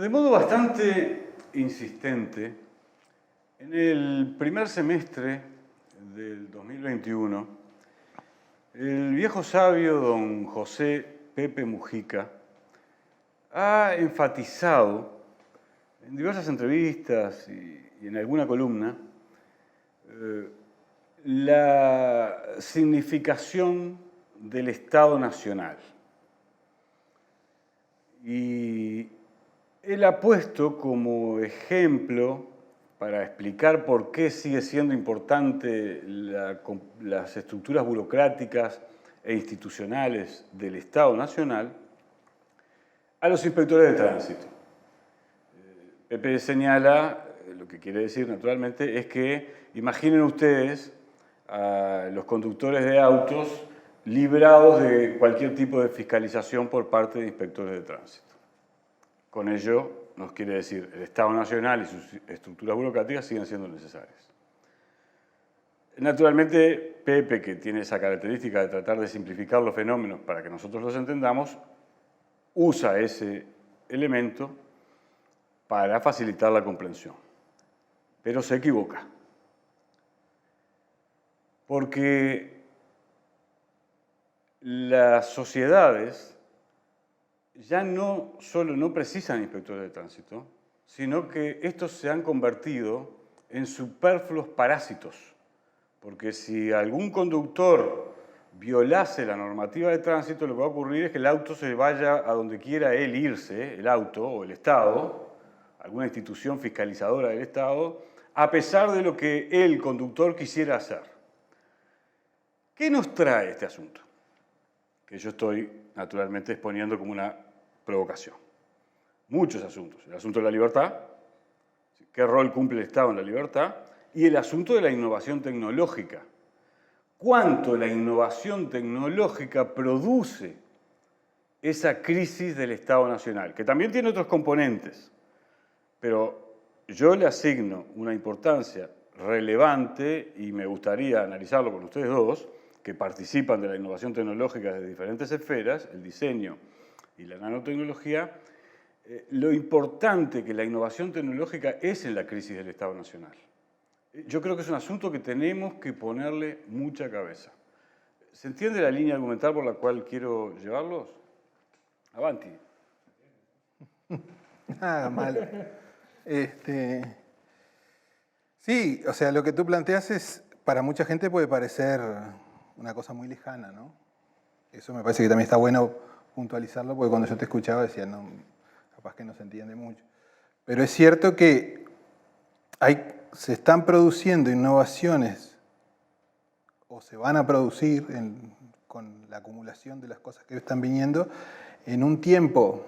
De modo bastante insistente, en el primer semestre del 2021, el viejo sabio don José Pepe Mujica ha enfatizado en diversas entrevistas y en alguna columna la significación del Estado Nacional. Y él ha puesto como ejemplo, para explicar por qué sigue siendo importante las estructuras burocráticas e institucionales del Estado Nacional, a los inspectores de tránsito. Pepe señala, lo que quiere decir naturalmente, es que imaginen ustedes a los conductores de autos librados de cualquier tipo de fiscalización por parte de inspectores de tránsito. Con ello nos quiere decir el Estado Nacional y sus estructuras burocráticas siguen siendo necesarias. Naturalmente, Pepe, que tiene esa característica de tratar de simplificar los fenómenos para que nosotros los entendamos, usa ese elemento para facilitar la comprensión. Pero se equivoca. Porque las sociedades ya no solo no precisan inspectores de tránsito, sino que estos se han convertido en superfluos parásitos. Porque si algún conductor violase la normativa de tránsito, lo que va a ocurrir es que el auto se vaya a donde quiera él irse, el auto o el Estado, alguna institución fiscalizadora del Estado, a pesar de lo que el conductor quisiera hacer. ¿Qué nos trae este asunto? Que yo estoy naturalmente exponiendo como una provocación. Muchos asuntos. El asunto de la libertad, qué rol cumple el Estado en la libertad, y el asunto de la innovación tecnológica. ¿Cuánto la innovación tecnológica produce esa crisis del Estado Nacional? Que también tiene otros componentes, pero yo le asigno una importancia relevante y me gustaría analizarlo con ustedes dos, que participan de la innovación tecnológica de diferentes esferas, el diseño y la nanotecnología, lo importante que la innovación tecnológica es en la crisis del Estado Nacional. Yo creo que es un asunto que tenemos que ponerle mucha cabeza. ¿Se entiende la línea argumental por la cual quiero llevarlos? Avanti. Nada malo. Sí, o sea, lo que tú planteas es, para mucha gente puede parecer una cosa muy lejana, ¿no? Eso me parece que también está bueno puntualizarlo, porque cuando yo te escuchaba decía, no, capaz que no se entiende mucho. Pero es cierto que se están produciendo innovaciones, o se van a producir con la acumulación de las cosas que están viniendo, en un tiempo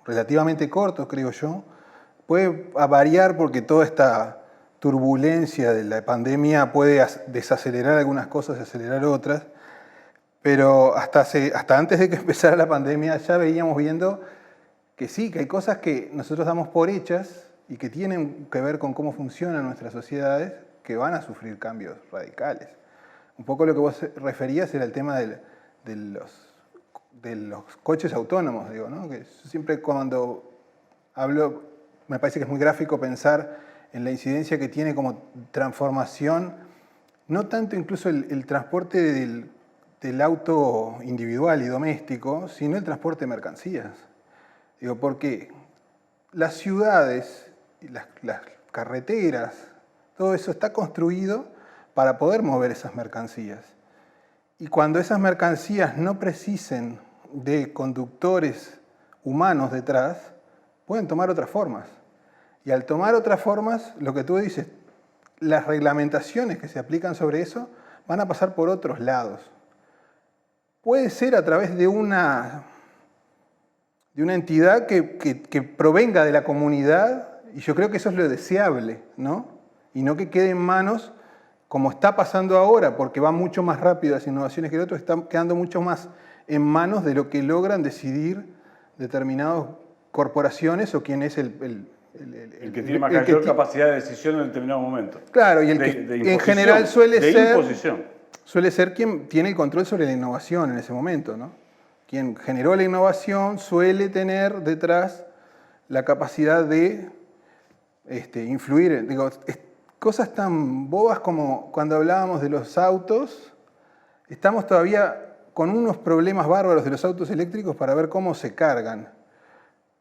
relativamente corto, creo yo. Puede variar porque toda esta turbulencia de la pandemia puede desacelerar algunas cosas y acelerar otras, pero hasta antes de que empezara la pandemia ya veíamos viendo que sí, que hay cosas que nosotros damos por hechas y que tienen que ver con cómo funcionan nuestras sociedades, que van a sufrir cambios radicales. Un poco lo que vos referías era el tema de los coches autónomos, digo, ¿no? Que siempre cuando hablo, me parece que es muy gráfico pensar en la incidencia que tiene como transformación, no tanto incluso el transporte del auto individual y doméstico, sino el transporte de mercancías. Digo, porque las ciudades, las carreteras, todo eso está construido para poder mover esas mercancías. Y cuando esas mercancías no precisen de conductores humanos detrás, pueden tomar otras formas. Y al tomar otras formas, lo que tú dices, las reglamentaciones que se aplican sobre eso van a pasar por otros lados. Puede ser a través de una entidad que provenga de la comunidad, y yo creo que eso es lo deseable, ¿no? Y no que quede en manos, como está pasando ahora, porque va mucho más rápido las innovaciones que el otro, están quedando mucho más en manos de lo que logran decidir determinadas corporaciones o quién es el que tiene mayor capacidad de decisión en determinado momento. Claro, y el que en general suele ser quien tiene el control sobre la innovación en ese momento, ¿no? Quien generó la innovación suele tener detrás la capacidad de influir. Digo, cosas tan bobas como cuando hablábamos de los autos, estamos todavía con unos problemas bárbaros de los autos eléctricos para ver cómo se cargan.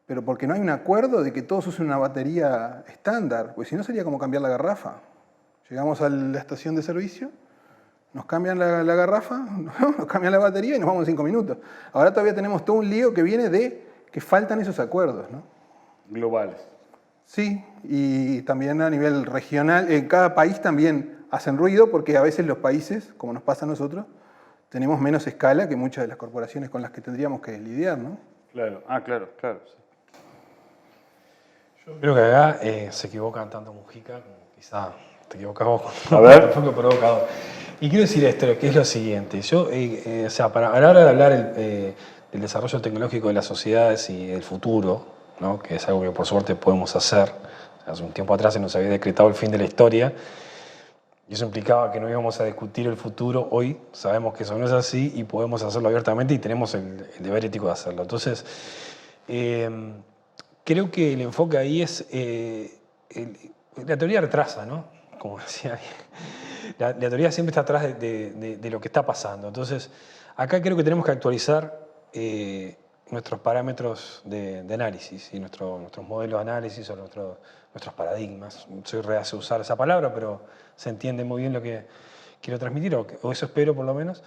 Pero porque no hay un acuerdo de que todos usen una batería estándar, pues si no sería como cambiar la garrafa. Llegamos a la estación de servicio, nos cambian la garrafa, nos cambian la batería y nos vamos en 5 minutos. Ahora todavía tenemos todo un lío que viene de que faltan esos acuerdos, ¿no? Globales. Sí, y también a nivel regional, en cada país también hacen ruido porque a veces los países, como nos pasa a nosotros, tenemos menos escala que muchas de las corporaciones con las que tendríamos que lidiar, ¿no? Claro, claro, claro. Sí. Yo creo que acá se equivocan tanto Mujica como quizá te equivocas vos. A ver. Fue provocador. Y quiero decir esto, que es lo siguiente. Yo, o sea, a la hora de hablar del desarrollo tecnológico de las sociedades y el futuro, ¿no? Que es algo que por suerte podemos hacer. Hace un tiempo atrás se nos había decretado el fin de la historia y eso implicaba que no íbamos a discutir el futuro. Hoy sabemos que eso no es así y podemos hacerlo abiertamente y tenemos el deber ético de hacerlo. Entonces, creo que el enfoque ahí es... la teoría retrasa, ¿no? Como decía la teoría siempre está atrás de lo que está pasando. Entonces, acá creo que tenemos que actualizar nuestros parámetros de análisis y nuestros modelos de análisis o nuestros paradigmas. Soy reacio a usar esa palabra, pero se entiende muy bien lo que quiero transmitir, o eso espero por lo menos.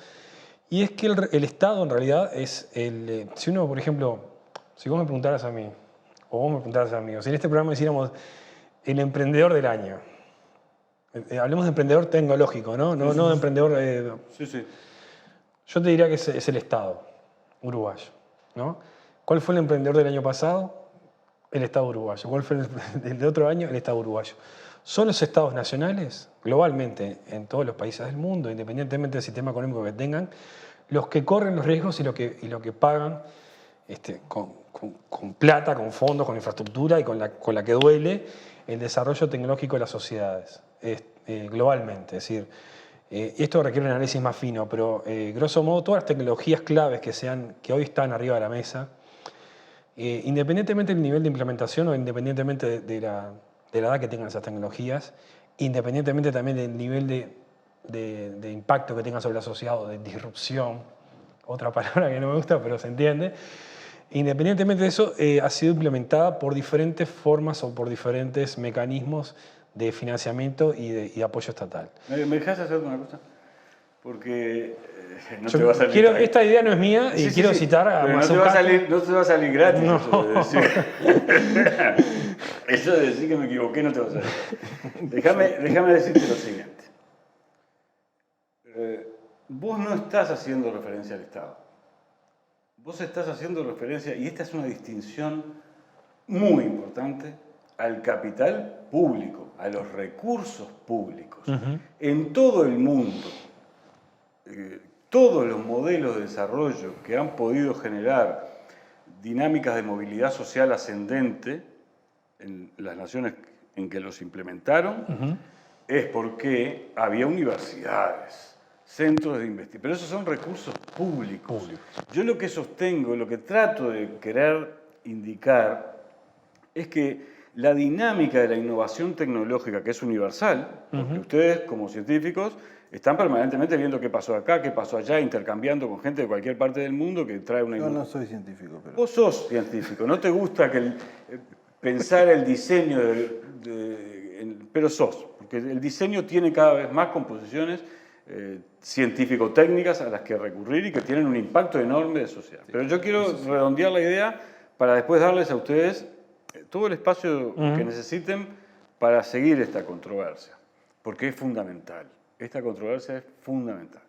Y es que el Estado en realidad es el... si uno, por ejemplo, si vos me preguntaras a mí, o vos me preguntaras a mí, o si en este programa hiciéramos el emprendedor del año, hablemos de emprendedor tecnológico, ¿no? No de emprendedor... Sí. Yo te diría que es el Estado uruguayo, ¿no? ¿Cuál fue el emprendedor del año pasado? El Estado uruguayo. ¿Cuál fue el de otro año? El Estado uruguayo. Son los estados nacionales, globalmente, en todos los países del mundo, independientemente del sistema económico que tengan, los que corren los riesgos y lo que pagan con plata, con fondos, con infraestructura y con la que duele el desarrollo tecnológico de las sociedades, globalmente. Es decir, esto requiere un análisis más fino, pero grosso modo todas las tecnologías claves que hoy están arriba de la mesa, independientemente del nivel de implementación o independientemente de la edad que tengan esas tecnologías, independientemente también del nivel de impacto que tengan sobre la sociedad o de disrupción, otra palabra que no me gusta, pero se entiende, independientemente de eso, ha sido implementada por diferentes formas o por diferentes mecanismos de financiamiento y de apoyo estatal. ¿Me dejas hacer una cosa? Porque no te va a salir. Esta idea no es mía y quiero citar a Mazzucato. No te va a salir gratis. No. Eso de decir que me equivoqué no te va a salir. Déjame decirte lo siguiente. Vos no estás haciendo referencia al Estado. Vos estás haciendo referencia, y esta es una distinción muy importante, al capital público, a los recursos públicos. En todo el mundo, todos los modelos de desarrollo que han podido generar dinámicas de movilidad social ascendente en las naciones en que los implementaron, es porque había universidades, centros de investigación, pero esos son recursos públicos. Yo lo que sostengo, lo que trato de querer indicar, es que la dinámica de la innovación tecnológica, que es universal, porque ustedes como científicos están permanentemente viendo qué pasó acá, qué pasó allá, intercambiando con gente de cualquier parte del mundo que trae una innovación. No soy científico, pero... Vos sos científico, no te gusta pensar el diseño, pero sos, porque el diseño tiene cada vez más composiciones científico-técnicas a las que recurrir y que tienen un impacto enorme de sociedad. Pero yo quiero redondear la idea para después darles a ustedes todo el espacio que necesiten para seguir esta controversia, porque es fundamental. Esta controversia es fundamental.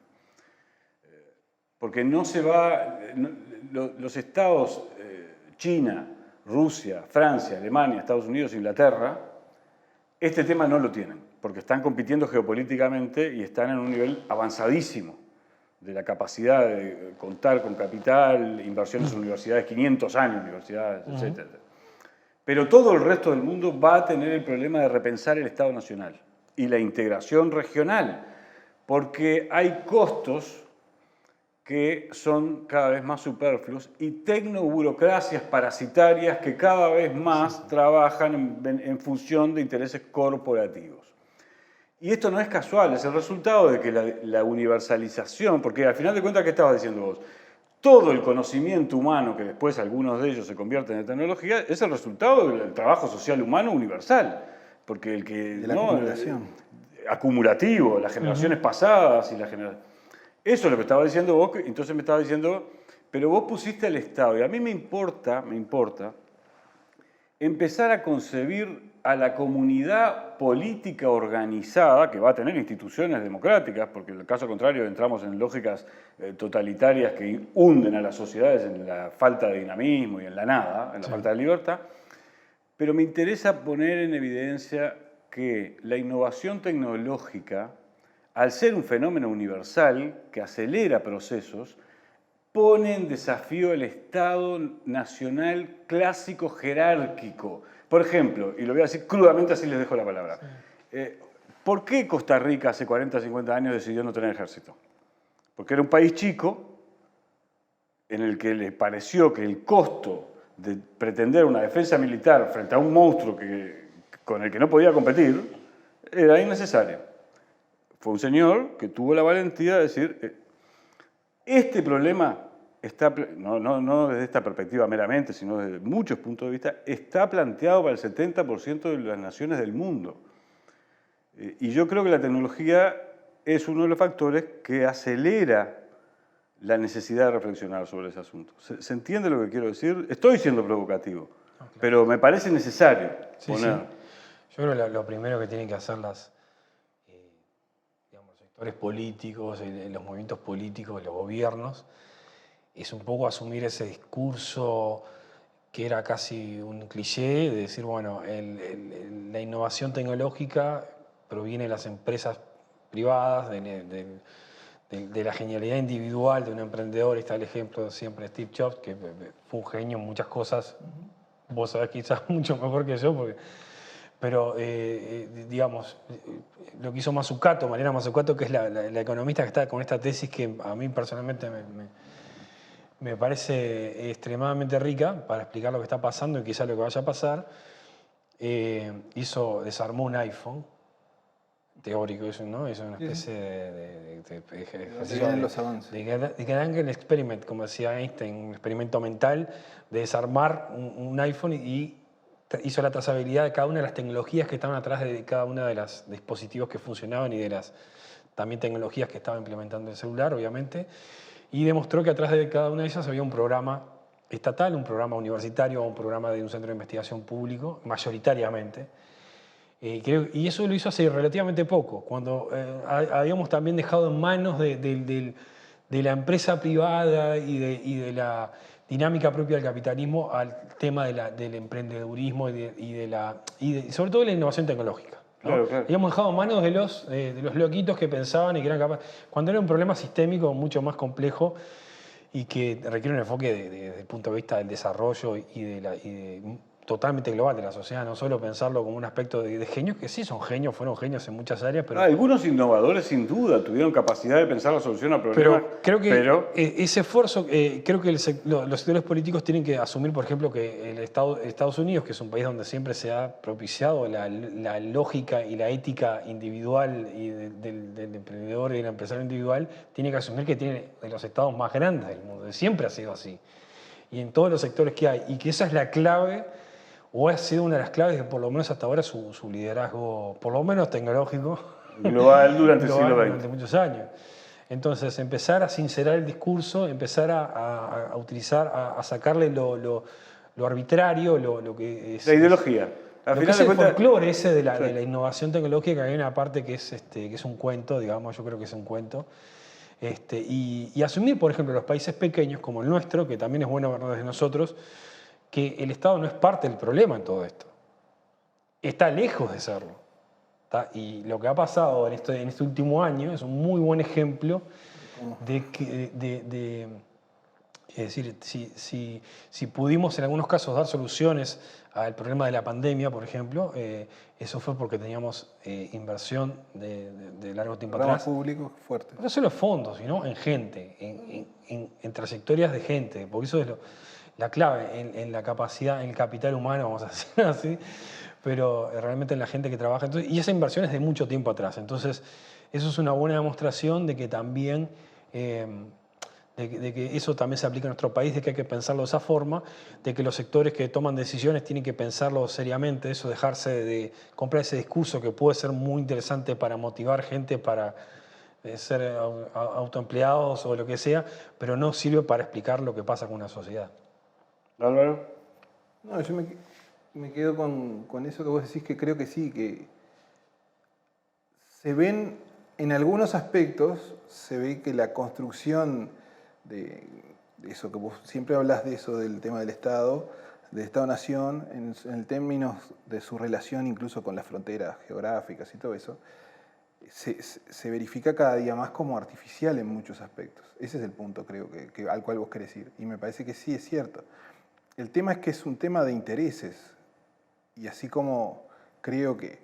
Porque no se va... los estados, China, Rusia, Francia, Alemania, Estados Unidos, Inglaterra, este tema no lo tienen, porque están compitiendo geopolíticamente y están en un nivel avanzadísimo de la capacidad de contar con capital, inversiones en universidades, 500 años universidades, etc. Pero todo el resto del mundo va a tener el problema de repensar el Estado Nacional y la integración regional, porque hay costos que son cada vez más superfluos y tecnoburocracias parasitarias que cada vez más trabajan en función de intereses corporativos. Y esto no es casual, es el resultado de que la universalización, porque al final de cuentas, ¿qué estabas diciendo vos? Todo el conocimiento humano, que después algunos de ellos se convierten en tecnología, es el resultado del trabajo social humano universal. Porque el que... De la acumulación. Acumulativo, las generaciones pasadas y las generaciones... Eso es lo que estaba diciendo vos, entonces me estaba diciendo, pero vos pusiste al Estado, y a mí me importa empezar a concebir a la comunidad política organizada, que va a tener instituciones democráticas, porque en el caso contrario entramos en lógicas totalitarias que hunden a las sociedades en la falta de dinamismo y en la nada, en la falta de libertad, pero me interesa poner en evidencia que la innovación tecnológica, al ser un fenómeno universal que acelera procesos, pone en desafío el Estado nacional clásico jerárquico. Por ejemplo, y lo voy a decir crudamente, así les dejo la palabra. Sí. ¿Por qué Costa Rica hace 40, 50 años decidió no tener ejército? Porque era un país chico en el que le pareció que el costo de pretender una defensa militar frente a un monstruo con el que no podía competir era innecesario. Fue un señor que tuvo la valentía de decir, este problema está, no desde esta perspectiva meramente, sino desde muchos puntos de vista, está planteado para el 70% de las naciones del mundo. Y yo creo que la tecnología es uno de los factores que acelera la necesidad de reflexionar sobre ese asunto. ¿Se entiende lo que quiero decir? Estoy siendo provocativo, pero me parece necesario poner... Sí. Yo creo que lo primero que tienen que hacer los sectores políticos, los movimientos políticos, los gobiernos, es un poco asumir ese discurso que era casi un cliché de decir, bueno, la innovación tecnológica proviene de las empresas privadas, de la genialidad individual de un emprendedor. Está el ejemplo siempre de Steve Jobs, que fue un genio en muchas cosas. Vos sabés quizás mucho mejor que yo, pero digamos, lo que hizo Mariana Mazzucato, que es la economista que está con esta tesis que a mí personalmente me parece extremadamente rica para explicar lo que está pasando y quizás lo que vaya a pasar. Desarmó un iPhone teórico, ¿no? Es una especie de ejercicio de Gedanken Experiment, como decía Einstein, un experimento mental de desarmar un iPhone y hizo la trazabilidad de cada una de las tecnologías que estaban atrás de cada uno de los dispositivos que funcionaban y de las también tecnologías que estaba implementando el celular, obviamente, y demostró que atrás de cada una de ellas había un programa estatal, un programa universitario o un programa de un centro de investigación público, mayoritariamente. Y eso lo hizo hace relativamente poco, cuando habíamos también dejado en manos de la empresa privada y de la dinámica propia del capitalismo al tema del emprendedurismo y sobre todo de la innovación tecnológica, ¿no? Claro, claro. Habíamos dejado en manos de los loquitos que pensaban y que eran capaces, cuando era un problema sistémico mucho más complejo y que requiere un enfoque desde el punto de vista del desarrollo y totalmente global de la sociedad, no solo pensarlo como un aspecto de genios, que sí son genios, fueron genios en muchas áreas, pero... Algunos innovadores sin duda tuvieron capacidad de pensar la solución a problemas. Pero creo que ese esfuerzo, creo que los sectores políticos tienen que asumir, por ejemplo, que Estados Unidos, que es un país donde siempre se ha propiciado la lógica y la ética individual y del emprendedor y del empresario individual, tiene que asumir que tiene de los estados más grandes del mundo. Siempre ha sido así. Y en todos los sectores que hay. Y que esa es la clave, o ha sido una de las claves de por lo menos hasta ahora su liderazgo, por lo menos tecnológico, global durante el siglo XX. Durante muchos años. Entonces, empezar a sincerar el discurso, empezar a utilizar, a sacarle lo arbitrario, lo que es... La ideología. Lo que es el folclore ese de la innovación tecnológica, que hay una parte que es un cuento, digamos, yo creo que es un cuento. Y asumir, por ejemplo, los países pequeños como el nuestro, que también es bueno verlo desde nosotros, que el Estado no es parte del problema en todo esto. Está lejos de serlo. Y lo que ha pasado en este último año es un muy buen ejemplo Es decir, si pudimos en algunos casos dar soluciones al problema de la pandemia, por ejemplo, eso fue porque teníamos inversión de largo tiempo Programas atrás. públicos fuertes. No solo en fondos, sino en gente, en trayectorias de gente, porque eso es la clave, en la capacidad, en el capital humano, vamos a decir así, pero realmente en la gente que trabaja. Entonces, y esa inversión es de mucho tiempo atrás. Entonces, eso es una buena demostración de que también, de que eso también se aplica en nuestro país, de que hay que pensarlo de esa forma, de que los sectores que toman decisiones tienen que pensarlo seriamente, eso, dejarse de comprar ese discurso que puede ser muy interesante para motivar gente para ser autoempleados o lo que sea, pero no sirve para explicar lo que pasa con una sociedad. Álvaro. No, yo me quedo con eso que vos decís, que creo que sí, que se ven, en algunos aspectos, se ve que la construcción de eso, que vos siempre hablas de eso, del tema del Estado, del Estado-Nación, en términos de su relación incluso con las fronteras geográficas y todo eso, se verifica cada día más como artificial en muchos aspectos. Ese es el punto, creo, al cual vos querés ir. Y me parece que sí es cierto. El tema es que es un tema de intereses. Y así como creo que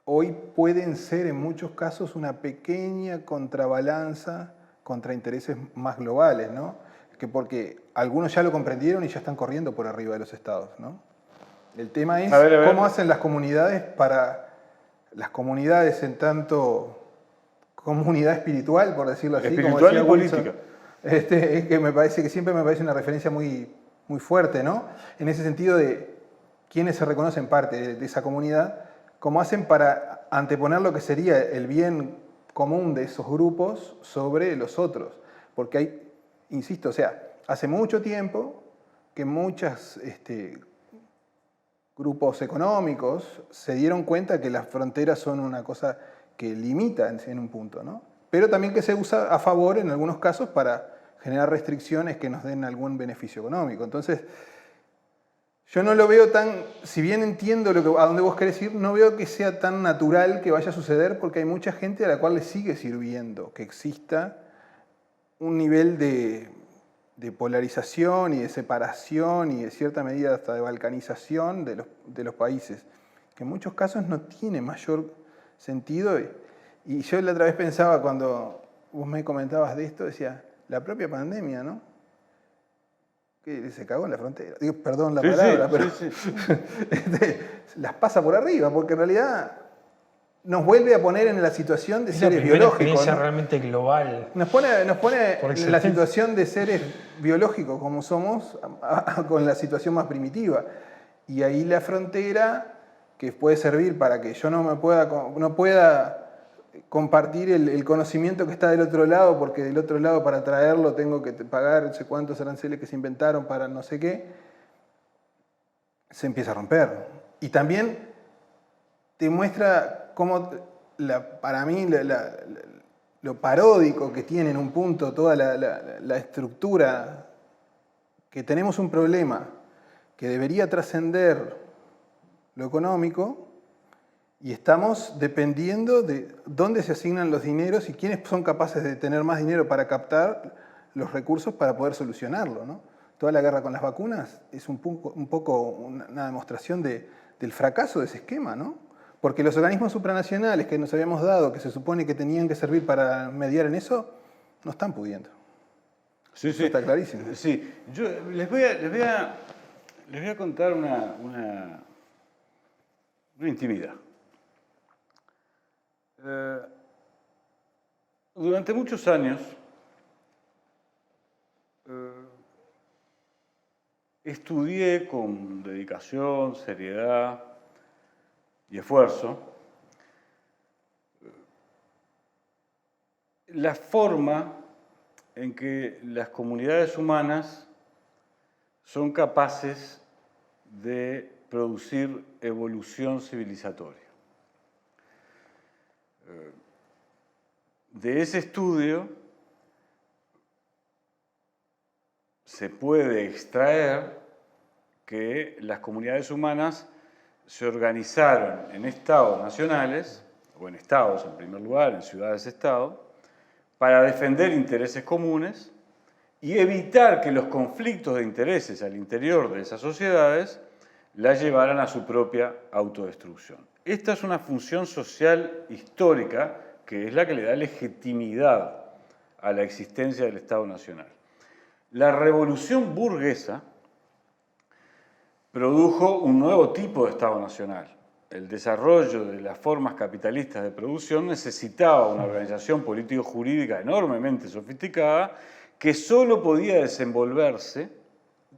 hoy pueden ser en muchos casos una pequeña contrabalanza contra intereses más globales, ¿no? Que porque algunos ya lo comprendieron y ya están corriendo por arriba de los estados, ¿no? El tema es cómo hacen las comunidades las comunidades en tanto comunidad espiritual, por decirlo así. Espiritual como decía y Wilson, política. Es que me parece que siempre me parece una referencia muy, muy fuerte, ¿no? En ese sentido de quienes se reconocen parte de esa comunidad, cómo hacen para anteponer lo que sería el bien común de esos grupos sobre los otros. Porque hay, insisto, o sea, hace mucho tiempo que muchos grupos económicos se dieron cuenta que las fronteras son una cosa que limita en un punto, ¿no? Pero también que se usa a favor en algunos casos para generar restricciones que nos den algún beneficio económico. Entonces, yo no lo veo tan, si bien entiendo a dónde vos querés ir, no veo que sea tan natural que vaya a suceder, porque hay mucha gente a la cual le sigue sirviendo que exista un nivel de polarización y de separación y de cierta medida hasta de balcanización de los países, que en muchos casos no tiene mayor sentido. Y yo la otra vez pensaba, cuando vos me comentabas de esto, decía, la propia pandemia, ¿no? Que se cagó en la frontera. Digo, perdón la palabra, pero sí. las pasa por arriba, porque en realidad nos vuelve a poner en la situación de seres biológicos. Es una experiencia ¿no? realmente global. Nos pone en la situación de seres biológicos como somos, con la situación más primitiva. Y ahí la frontera, que puede servir para que yo no pueda compartir el conocimiento que está del otro lado, porque del otro lado para traerlo tengo que pagar no sé cuántos aranceles que se inventaron para no sé qué, se empieza a romper. Y también te muestra cómo, para mí, lo paródico que tiene en un punto toda la estructura, que tenemos un problema que debería trascender lo económico, y estamos dependiendo de dónde se asignan los dineros y quiénes son capaces de tener más dinero para captar los recursos para poder solucionarlo, ¿no? Toda la guerra con las vacunas es un poco una demostración del fracaso de ese esquema, ¿no? Porque los organismos supranacionales que nos habíamos dado, que se supone que tenían que servir para mediar en eso, no están pudiendo. Sí, eso está clarísimo. Sí, yo les voy a contar una intimidad. Durante muchos años estudié con dedicación, seriedad y esfuerzo la forma en que las comunidades humanas son capaces de producir evolución civilizatoria. De ese estudio se puede extraer que las comunidades humanas se organizaron en estados nacionales, o en estados en primer lugar, en ciudades-estado, para defender intereses comunes y evitar que los conflictos de intereses al interior de esas sociedades la llevaran a su propia autodestrucción. Esta es una función social histórica que es la que le da legitimidad a la existencia del Estado Nacional. La revolución burguesa produjo un nuevo tipo de Estado Nacional. El desarrollo de las formas capitalistas de producción necesitaba una organización político-jurídica enormemente sofisticada que solo podía desenvolverse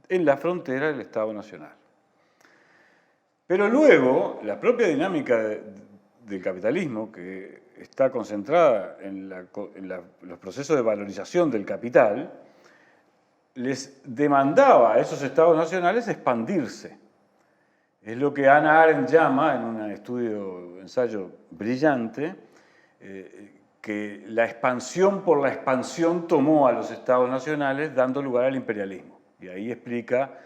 en la frontera del Estado Nacional. Pero luego, la propia dinámica del capitalismo, que está concentrada en los procesos de valorización del capital, les demandaba a esos estados nacionales expandirse. Es lo que Hannah Arendt llama, en un ensayo brillante, que la expansión por la expansión tomó a los estados nacionales dando lugar al imperialismo. Y ahí explica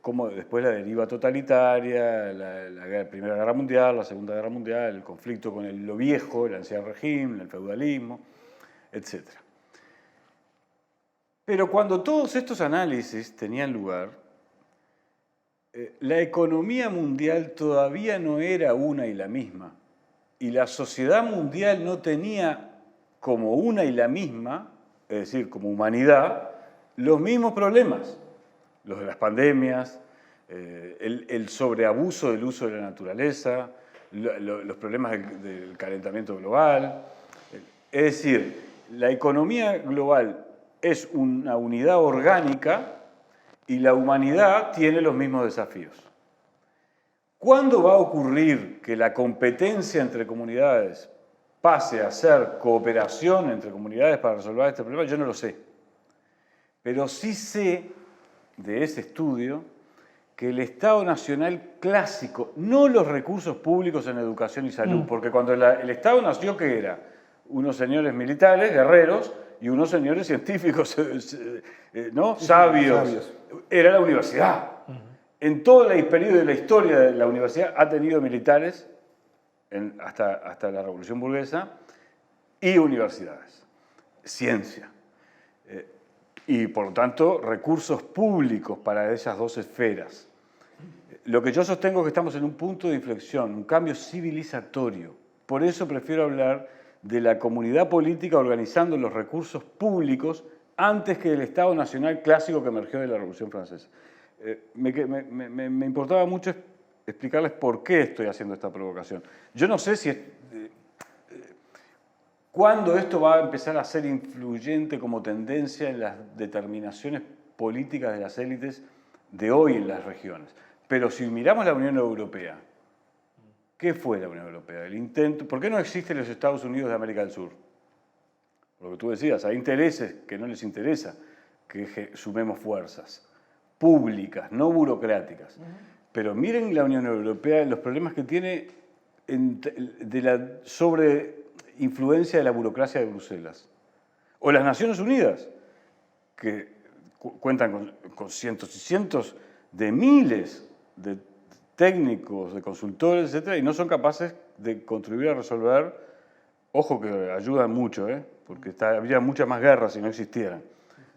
cómo después la deriva totalitaria, la Primera Guerra Mundial, la Segunda Guerra Mundial, el conflicto con lo viejo, el ancien régimen, el feudalismo, etc. Pero cuando todos estos análisis tenían lugar, la economía mundial todavía no era una y la misma. Y la sociedad mundial no tenía como una y la misma, es decir, como humanidad, los mismos problemas. Los de las pandemias, el sobreabuso del uso de la naturaleza, los problemas del calentamiento global. Es decir, la economía global es una unidad orgánica y la humanidad tiene los mismos desafíos. ¿Cuándo va a ocurrir que la competencia entre comunidades pase a ser cooperación entre comunidades para resolver este problema? Yo no lo sé. Pero sí sé de ese estudio que el Estado Nacional clásico, no los recursos públicos en educación y salud, porque cuando el Estado nació, ¿qué era? Unos señores militares, guerreros, y unos señores científicos, ¿no? Sabios. Era la universidad. En todo el periodo de la historia de la universidad ha tenido militares, hasta la Revolución Burguesa, y universidades. Ciencia. Y por lo tanto, recursos públicos para esas dos esferas. Lo que yo sostengo es que estamos en un punto de inflexión, un cambio civilizatorio. Por eso prefiero hablar de la comunidad política organizando los recursos públicos antes que el Estado Nacional clásico que emergió de la Revolución Francesa. Me importaba mucho explicarles por qué estoy haciendo esta provocación. Yo no sé si cuándo esto va a empezar a ser influyente como tendencia en las determinaciones políticas de las élites de hoy en las regiones. Pero si miramos la Unión Europea, ¿qué fue la Unión Europea? El intento. ¿Por qué no existen los Estados Unidos de América del Sur? Por lo que tú decías, hay intereses que no les interesa que sumemos fuerzas públicas, no burocráticas. Pero miren la Unión Europea, los problemas que tiene de la sobreinfluencia de la burocracia de Bruselas. O las Naciones Unidas, que cuentan con cientos y cientos de miles de técnicos, de consultores, etc., y no son capaces de contribuir a resolver. Ojo que ayudan mucho, porque habría muchas más guerras si no existieran.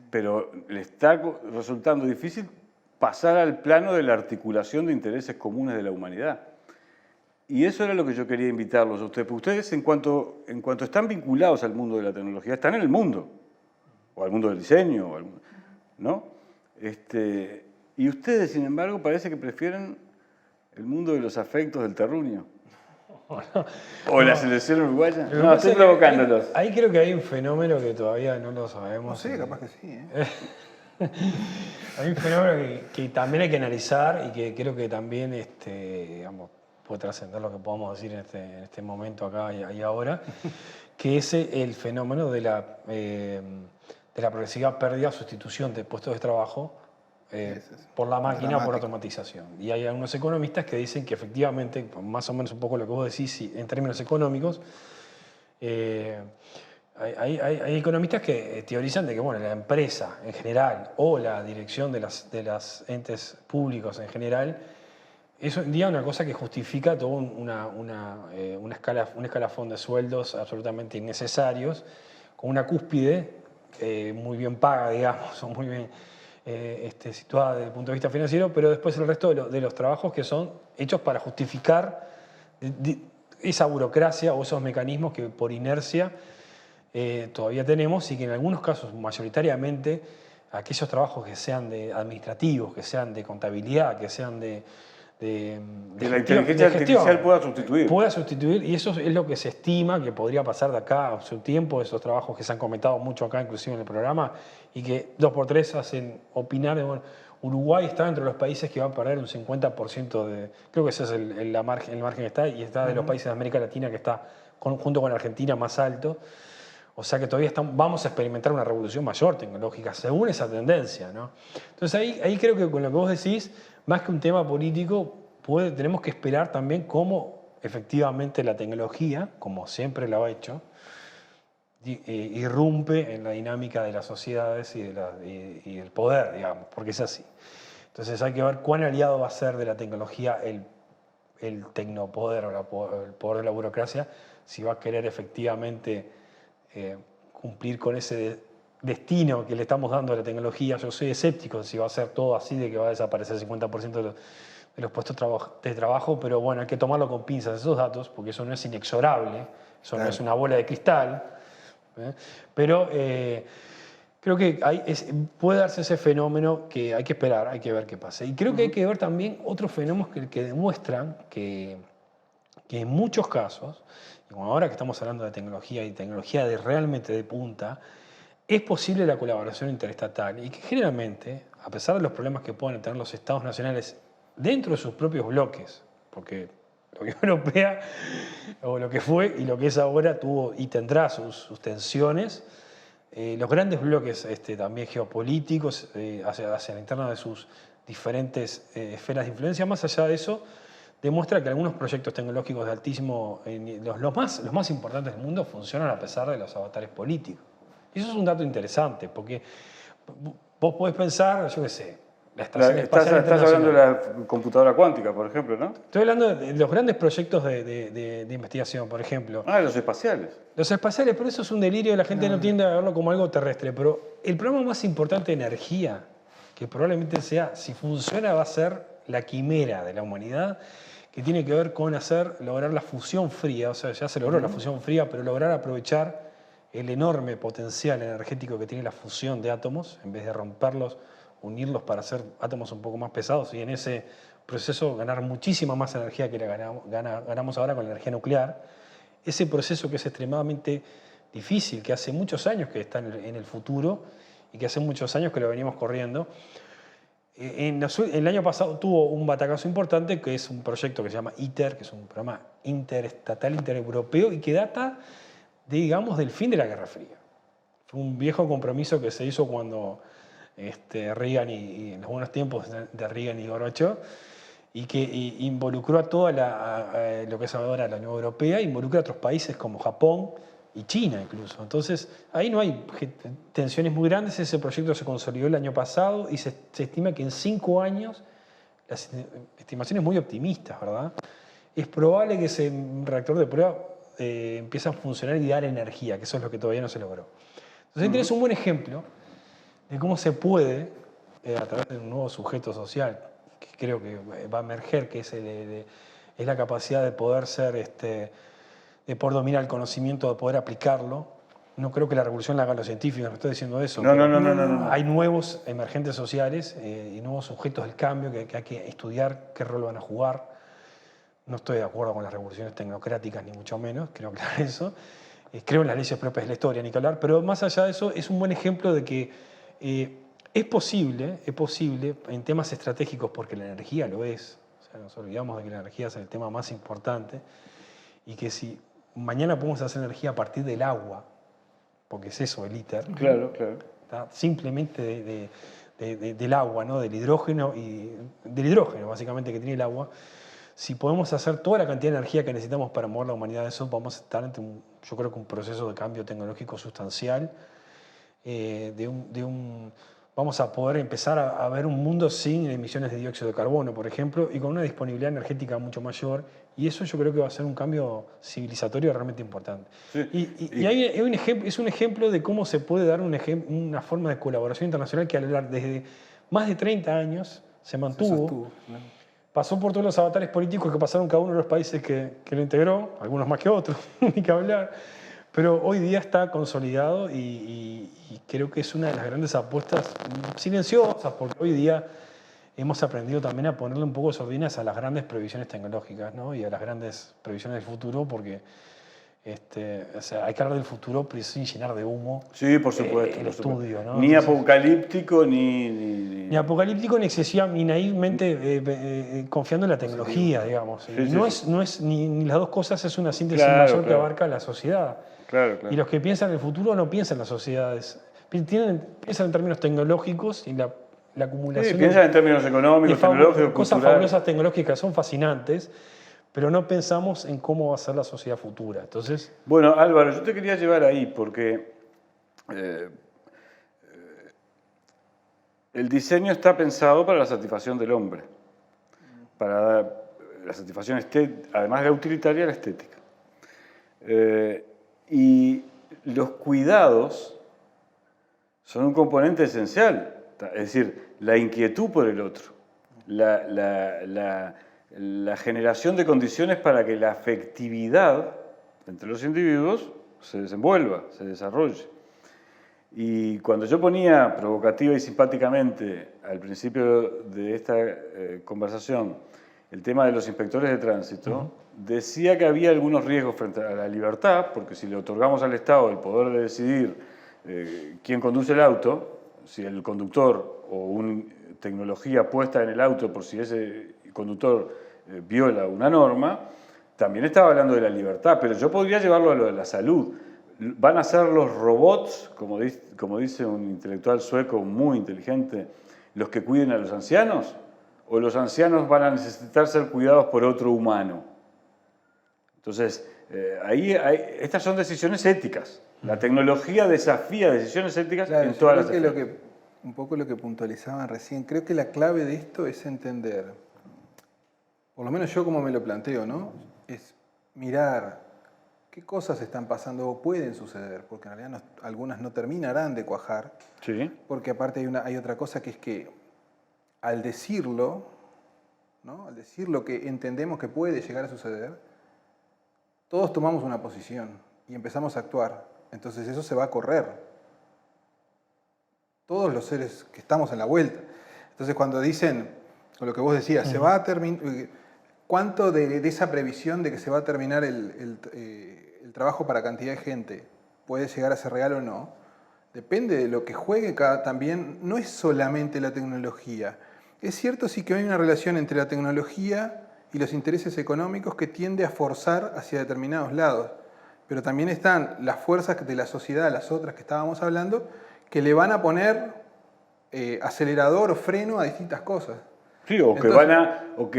Pero le está resultando difícil pasar al plano de la articulación de intereses comunes de la humanidad. Y eso era lo que yo quería invitarlos a ustedes. Porque ustedes, en cuanto están vinculados al mundo de la tecnología, están en el mundo, o al mundo del diseño, ¿no? Y ustedes, sin embargo, parece que prefieren el mundo de los afectos del terruño. O la selección uruguaya. No, estoy provocándolos. Ahí creo que hay un fenómeno que todavía no lo sabemos. No sé, capaz que sí. Hay un fenómeno que también hay que analizar y que creo que también digamos, puede trascender lo que podamos decir en este momento acá y ahora, que es el fenómeno de la progresiva pérdida o sustitución de puestos de trabajo por la máquina o por automatización. Y hay algunos economistas que dicen que efectivamente, más o menos un poco lo que vos decís, en términos económicos, hay economistas que teorizan de que la empresa en general o la dirección de las entes públicos en general es hoy en día una cosa que justifica todo un escalafón de sueldos absolutamente innecesarios, con una cúspide muy bien paga, digamos, o muy bien situada desde el punto de vista financiero, pero después el resto de los trabajos que son hechos para justificar esa burocracia o esos mecanismos que por inercia todavía tenemos y que en algunos casos, mayoritariamente, aquellos trabajos que sean administrativos, que sean de contabilidad, que sean de la inteligencia artificial pueda sustituir. Pueda sustituir, y eso es lo que se estima que podría pasar de acá a su tiempo, esos trabajos que se han comentado mucho acá, inclusive en el programa, y que 2x3 hacen opinar. Bueno, Uruguay está entre los países que va a perder un 50% de... Creo que ese es el margen que está, y está de los países de América Latina que está, junto con Argentina, más alto. O sea que todavía vamos a experimentar una revolución mayor tecnológica, según esa tendencia, ¿no? Entonces ahí creo que con lo que vos decís, más que un tema político, tenemos que esperar también cómo efectivamente la tecnología, como siempre lo ha hecho, irrumpe en la dinámica de las sociedades y del poder, digamos, porque es así. Entonces hay que ver cuán aliado va a ser de la tecnología el tecnopoder o el poder de la burocracia, si va a querer efectivamente cumplir con ese destino que le estamos dando a la tecnología. Yo soy escéptico si va a ser todo así, de que va a desaparecer el 50% de los puestos de trabajo, pero bueno, hay que tomarlo con pinzas esos datos, porque eso no es inexorable, eso no es una bola de cristal, pero creo que puede darse ese fenómeno que hay que esperar, hay que ver qué pasa. Y creo que hay que ver también otros fenómenos que demuestran que en muchos casos, y como ahora que estamos hablando de tecnología y tecnología realmente de punta, es posible la colaboración interestatal y que generalmente, a pesar de los problemas que pueden tener los estados nacionales dentro de sus propios bloques, porque la Unión Europea, o lo que fue y lo que es ahora, tuvo y tendrá sus tensiones, los grandes bloques también geopolíticos hacia la interna de sus diferentes esferas de influencia, más allá de eso, demuestra que algunos proyectos tecnológicos de altísimo, los más importantes del mundo, funcionan a pesar de los avatares políticos. Y eso es un dato interesante, porque vos podés pensar, yo qué sé, la Estación Espacial Estás hablando de la computadora cuántica, por ejemplo, ¿no? Estoy hablando de los grandes proyectos de investigación, por ejemplo. Los espaciales. Los espaciales, pero eso es un delirio, la gente no tiende a verlo como algo terrestre, pero el problema más importante de energía, que probablemente sea, si funciona, va a ser la quimera de la humanidad, que tiene que ver con lograr la fusión fría, o sea, ya se logró la fusión fría, pero lograr aprovechar el enorme potencial energético que tiene la fusión de átomos, en vez de romperlos, unirlos para hacer átomos un poco más pesados, y en ese proceso ganar muchísima más energía que la ganamos ahora con la energía nuclear. Ese proceso que es extremadamente difícil, que hace muchos años que está en el futuro y que hace muchos años que lo venimos corriendo. El año pasado tuvo un batacazo importante, que es un proyecto que se llama ITER, que es un programa interestatal, intereuropeo, y que data, digamos, del fin de la Guerra Fría. Fue un viejo compromiso que se hizo cuando Reagan y en los buenos tiempos de Reagan y Gorbachev, y que involucró a toda lo que es ahora la Unión Europea, involucra a otros países como Japón y China incluso. Entonces, ahí no hay tensiones muy grandes. Ese proyecto se consolidó el año pasado y se estima que en 5 años, las estimaciones muy optimistas, ¿verdad? Es probable que ese reactor de prueba empiece a funcionar y dar energía, que eso es lo que todavía no se logró. Entonces, ahí tenés un buen ejemplo de cómo se puede, a través de un nuevo sujeto social, que creo que va a emerger, que es la capacidad de poder de poder dominar el conocimiento, de poder aplicarlo. No creo que la revolución la hagan los científicos, no estoy diciendo eso. No. Hay nuevos emergentes sociales y nuevos sujetos del cambio que hay que estudiar qué rol van a jugar. No estoy de acuerdo con las revoluciones tecnocráticas, ni mucho menos, creo claro eso. Creo en las leyes propias de la historia, ni que hablar, pero más allá de eso, es un buen ejemplo de que es posible en temas estratégicos, porque la energía lo es. O sea, nos olvidamos de que la energía es el tema más importante, y que si mañana podemos hacer energía a partir del agua, porque es eso el ITER. Claro. ¿Tá? Simplemente del agua, ¿no? Del hidrógeno básicamente que tiene el agua. Si podemos hacer toda la cantidad de energía que necesitamos para mover la humanidad de eso, vamos a estar ante yo creo que un proceso de cambio tecnológico sustancial, de vamos a poder empezar a ver un mundo sin emisiones de dióxido de carbono, por ejemplo, y con una disponibilidad energética mucho mayor. Y eso yo creo que va a ser un cambio civilizatorio realmente importante. Sí. Y hay un ejemplo, es un ejemplo de cómo se puede dar una forma de colaboración internacional que desde más de 30 años se mantuvo. ¿no? Pasó por todos los avatares políticos que pasaron cada uno de los países que lo integró, algunos más que otros, ni que hablar. Pero hoy día está consolidado y creo que es una de las grandes apuestas silenciosas, porque hoy día hemos aprendido también a ponerle un poco de sordinas a las grandes previsiones tecnológicas, ¿no? Y a las grandes previsiones del futuro, porque o sea, hay que hablar del futuro pero sin llenar de humo Sí, por supuesto. el por supuesto. estudio, ¿no? Ni Entonces, apocalíptico, ni... ni apocalíptico, ni excesiva, ni naivmente confiando en la tecnología, digamos. Sí, Y sí, no, sí. no es ni las dos cosas, es una síntesis Claro, mayor que claro. abarca la sociedad. Claro, claro. Y los que piensan en el futuro no piensan en las sociedades. Piensan en términos tecnológicos y la Sí, acumulación piensan en términos de económicos, tecnológicos, cosas culturales. fabulosas tecnológicas son fascinantes, pero no pensamos en cómo va a ser la sociedad futura. Entonces, Bueno, Álvaro, yo te quería llevar ahí porque el diseño está pensado para la satisfacción del hombre, para la satisfacción además de la utilitaria, la estética. Y los cuidados son un componente esencial, es decir, la inquietud por el otro, la generación de condiciones para que la afectividad entre los individuos se desenvuelva, se desarrolle. Y cuando yo ponía provocativa y simpáticamente al principio de esta conversación el tema de los inspectores de tránsito, decía que había algunos riesgos frente a la libertad, porque si le otorgamos al Estado el poder de decidir quién conduce el auto, si el conductor o una tecnología puesta en el auto por si ese conductor viola una norma, también estaba hablando de la libertad, pero yo podría llevarlo a lo de la salud. ¿Van a ser los robots, como dice un intelectual sueco muy inteligente, los que cuiden a los ancianos? ¿O los ancianos van a necesitar ser cuidados por otro humano? Entonces, estas son decisiones éticas. La tecnología desafía decisiones éticas Claro, en yo todas las creo esferas. que un poco lo que puntualizaban recién, creo que la clave de esto es entender, por lo menos yo como me lo planteo, ¿no? Es mirar qué cosas están pasando o pueden suceder, porque en realidad algunas no terminarán de cuajar, Sí. porque aparte hay otra cosa que es que al decirlo, ¿no? Al decir lo que entendemos que puede llegar a suceder, todos tomamos una posición y empezamos a actuar. Entonces eso se va a correr. Todos los seres que estamos en la vuelta. Entonces cuando dicen, con lo que vos decías, se va a terminar, ¿cuánto de esa previsión de que se va a terminar el trabajo para cantidad de gente puede llegar a ser real o no? Depende de lo que juegue también, no es solamente la tecnología. Es cierto sí que hay una relación entre la tecnología y los intereses económicos que tiende a forzar hacia determinados lados. Pero también están las fuerzas de la sociedad, las otras que estábamos hablando, que le van a poner acelerador o freno a distintas cosas. Sí, o que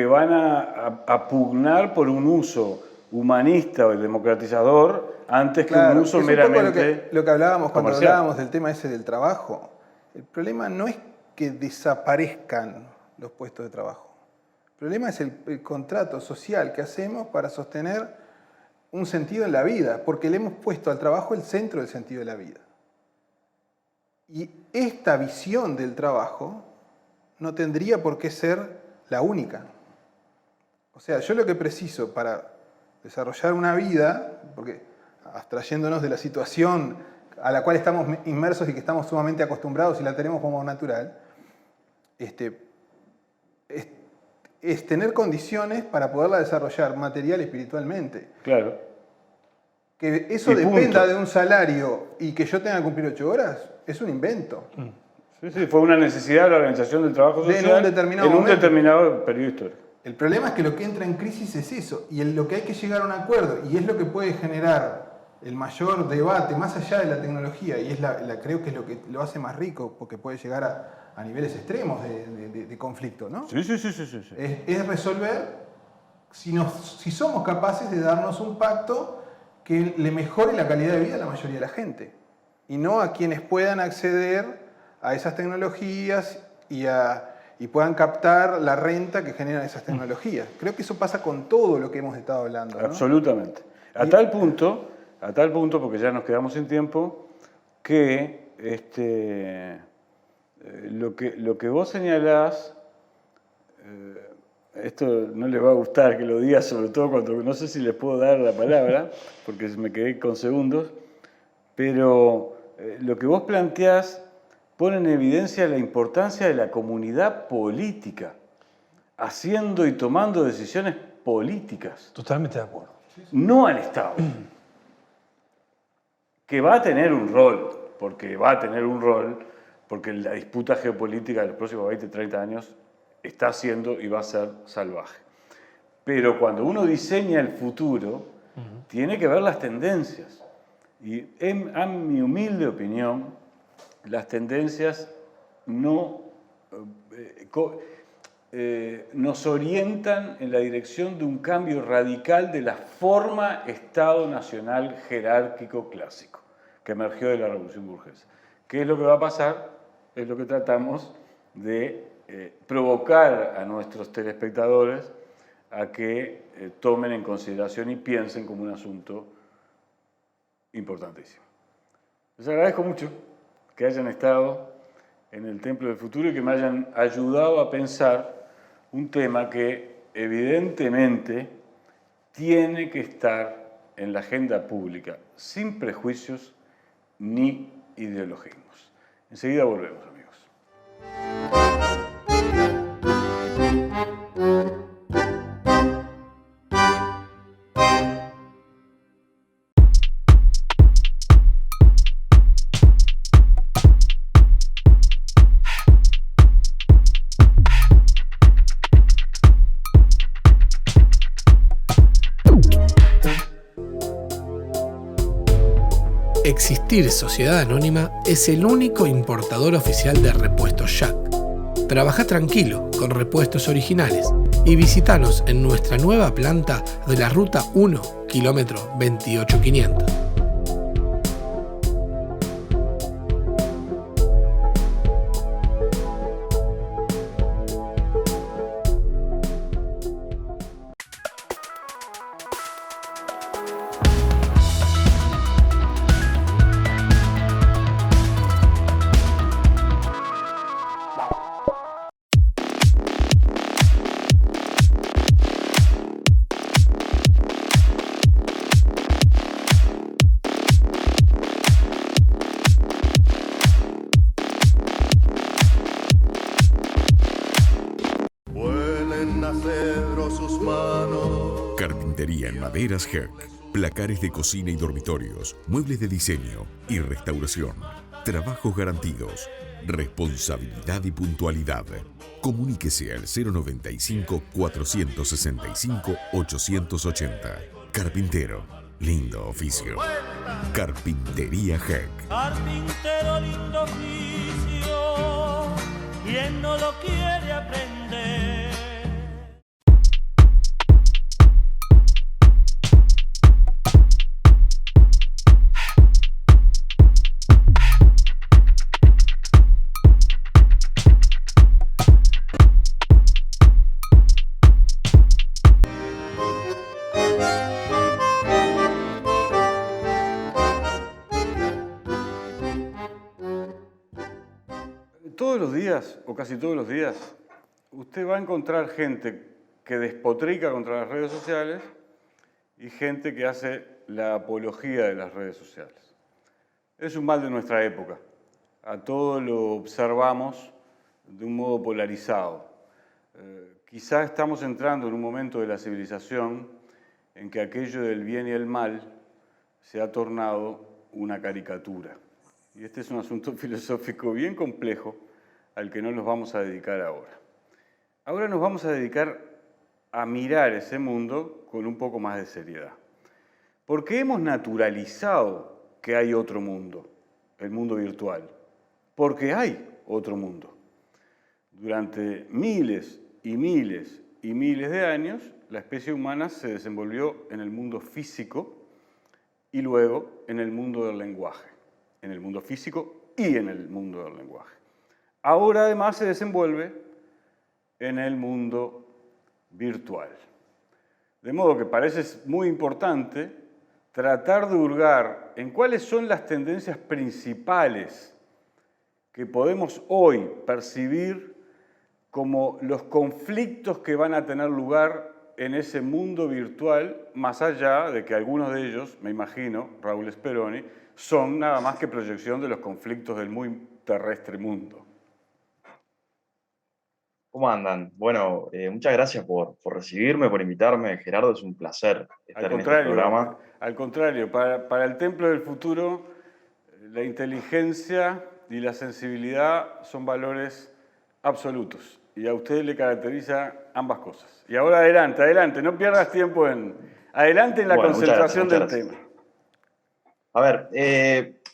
van a pugnar por un uso humanista o democratizador antes que un uso es un meramente poco lo que hablábamos cuando comercial. hablábamos del tema ese del trabajo. El problema no es que desaparezcan los puestos de trabajo. El problema es el contrato social que hacemos para sostener un sentido en la vida, porque le hemos puesto al trabajo el centro del sentido de la vida. Y esta visión del trabajo no tendría por qué ser la única. O sea, yo lo que preciso para desarrollar una vida, porque abstrayéndonos de la situación a la cual estamos inmersos y que estamos sumamente acostumbrados y la tenemos como natural, es tener condiciones para poderla desarrollar material y espiritualmente. Claro. Que eso Y dependa punto. de un salario y que yo tenga que cumplir 8 horas, es un invento. Sí, sí, fue una necesidad de la organización del trabajo social En un determinado en un momento. determinado periodo histórico. El problema es que lo que entra en crisis es eso, y lo que hay que llegar a un acuerdo, y es lo que puede generar el mayor debate, más allá de la tecnología, y creo que es lo que lo hace más rico, porque puede llegar a niveles extremos de conflicto, ¿no? Sí. Es resolver si somos capaces de darnos un pacto que le mejore la calidad de vida a la mayoría de la gente, y no a quienes puedan acceder a esas tecnologías y puedan captar la renta que generan esas tecnologías. Creo que eso pasa con todo lo que hemos estado hablando, ¿no? Absolutamente. A tal punto, porque ya nos quedamos sin tiempo, que lo que vos señalás, esto no les va a gustar que lo diga, sobre todo cuando no sé si les puedo dar la palabra, porque me quedé con segundos, pero lo que vos planteás pone en evidencia la importancia de la comunidad política, haciendo y tomando decisiones políticas. Totalmente de acuerdo. No al Estado, que va a tener un rol, porque la disputa geopolítica de los próximos 20, 30 años está siendo y va a ser salvaje. Pero cuando uno diseña el futuro, tiene que ver las tendencias. Y en mi humilde opinión, las tendencias nos orientan en la dirección de un cambio radical de la forma Estado nacional jerárquico clásico que emergió de la Revolución Burguesa. ¿Qué es lo que va a pasar? Es lo que tratamos de provocar a nuestros telespectadores a que tomen en consideración y piensen como un asunto importantísimo. Les agradezco mucho que hayan estado en el Templo del Futuro y que me hayan ayudado a pensar un tema que evidentemente tiene que estar en la agenda pública, sin prejuicios ni ideologismos. Enseguida volvemos, amigos. Existir Sociedad Anónima es el único importador oficial de repuestos Jack. Trabaja tranquilo con repuestos originales y visítanos en nuestra nueva planta de la Ruta 1, kilómetro 28500. Carpintería en maderas Herc, placares de cocina y dormitorios, muebles de diseño y restauración, trabajos garantidos, responsabilidad y puntualidad. Comuníquese al 095-465-880. Carpintero, lindo oficio. Carpintería Herc. Carpintero, lindo oficio, ¿quién no lo quiere aprender? Todos los días, o casi todos los días, usted va a encontrar gente que despotrica contra las redes sociales y gente que hace la apología de las redes sociales. Es un mal de nuestra época. A todo lo observamos de un modo polarizado. Quizá estamos entrando en un momento de la civilización en que aquello del bien y el mal se ha tornado una caricatura. Y este es un asunto filosófico bien complejo al que no nos vamos a dedicar ahora. Ahora nos vamos a dedicar a mirar ese mundo con un poco más de seriedad. Porque hemos naturalizado que hay otro mundo, el mundo virtual. Porque hay otro mundo. Durante miles y miles y miles de años, la especie humana se desenvolvió en el mundo físico y luego en el mundo del lenguaje. En el mundo físico y en el mundo del lenguaje. ahora además se desenvuelve en el mundo virtual. De modo que parece muy importante tratar de hurgar en cuáles son las tendencias principales que podemos hoy percibir como los conflictos que van a tener lugar en ese mundo virtual, más allá de que algunos de ellos, me imagino, Raúl Speroni, son nada más que proyección de los conflictos del muy terrestre mundo. ¿Cómo andan? Bueno, muchas gracias por recibirme, por invitarme. Gerardo, es un placer estar en este programa. Al contrario, para el Templo del Futuro, la inteligencia y la sensibilidad son valores absolutos. Y a usted le caracteriza ambas cosas. Y ahora adelante, no pierdas tiempo adelante en la concentración del tema. A ver,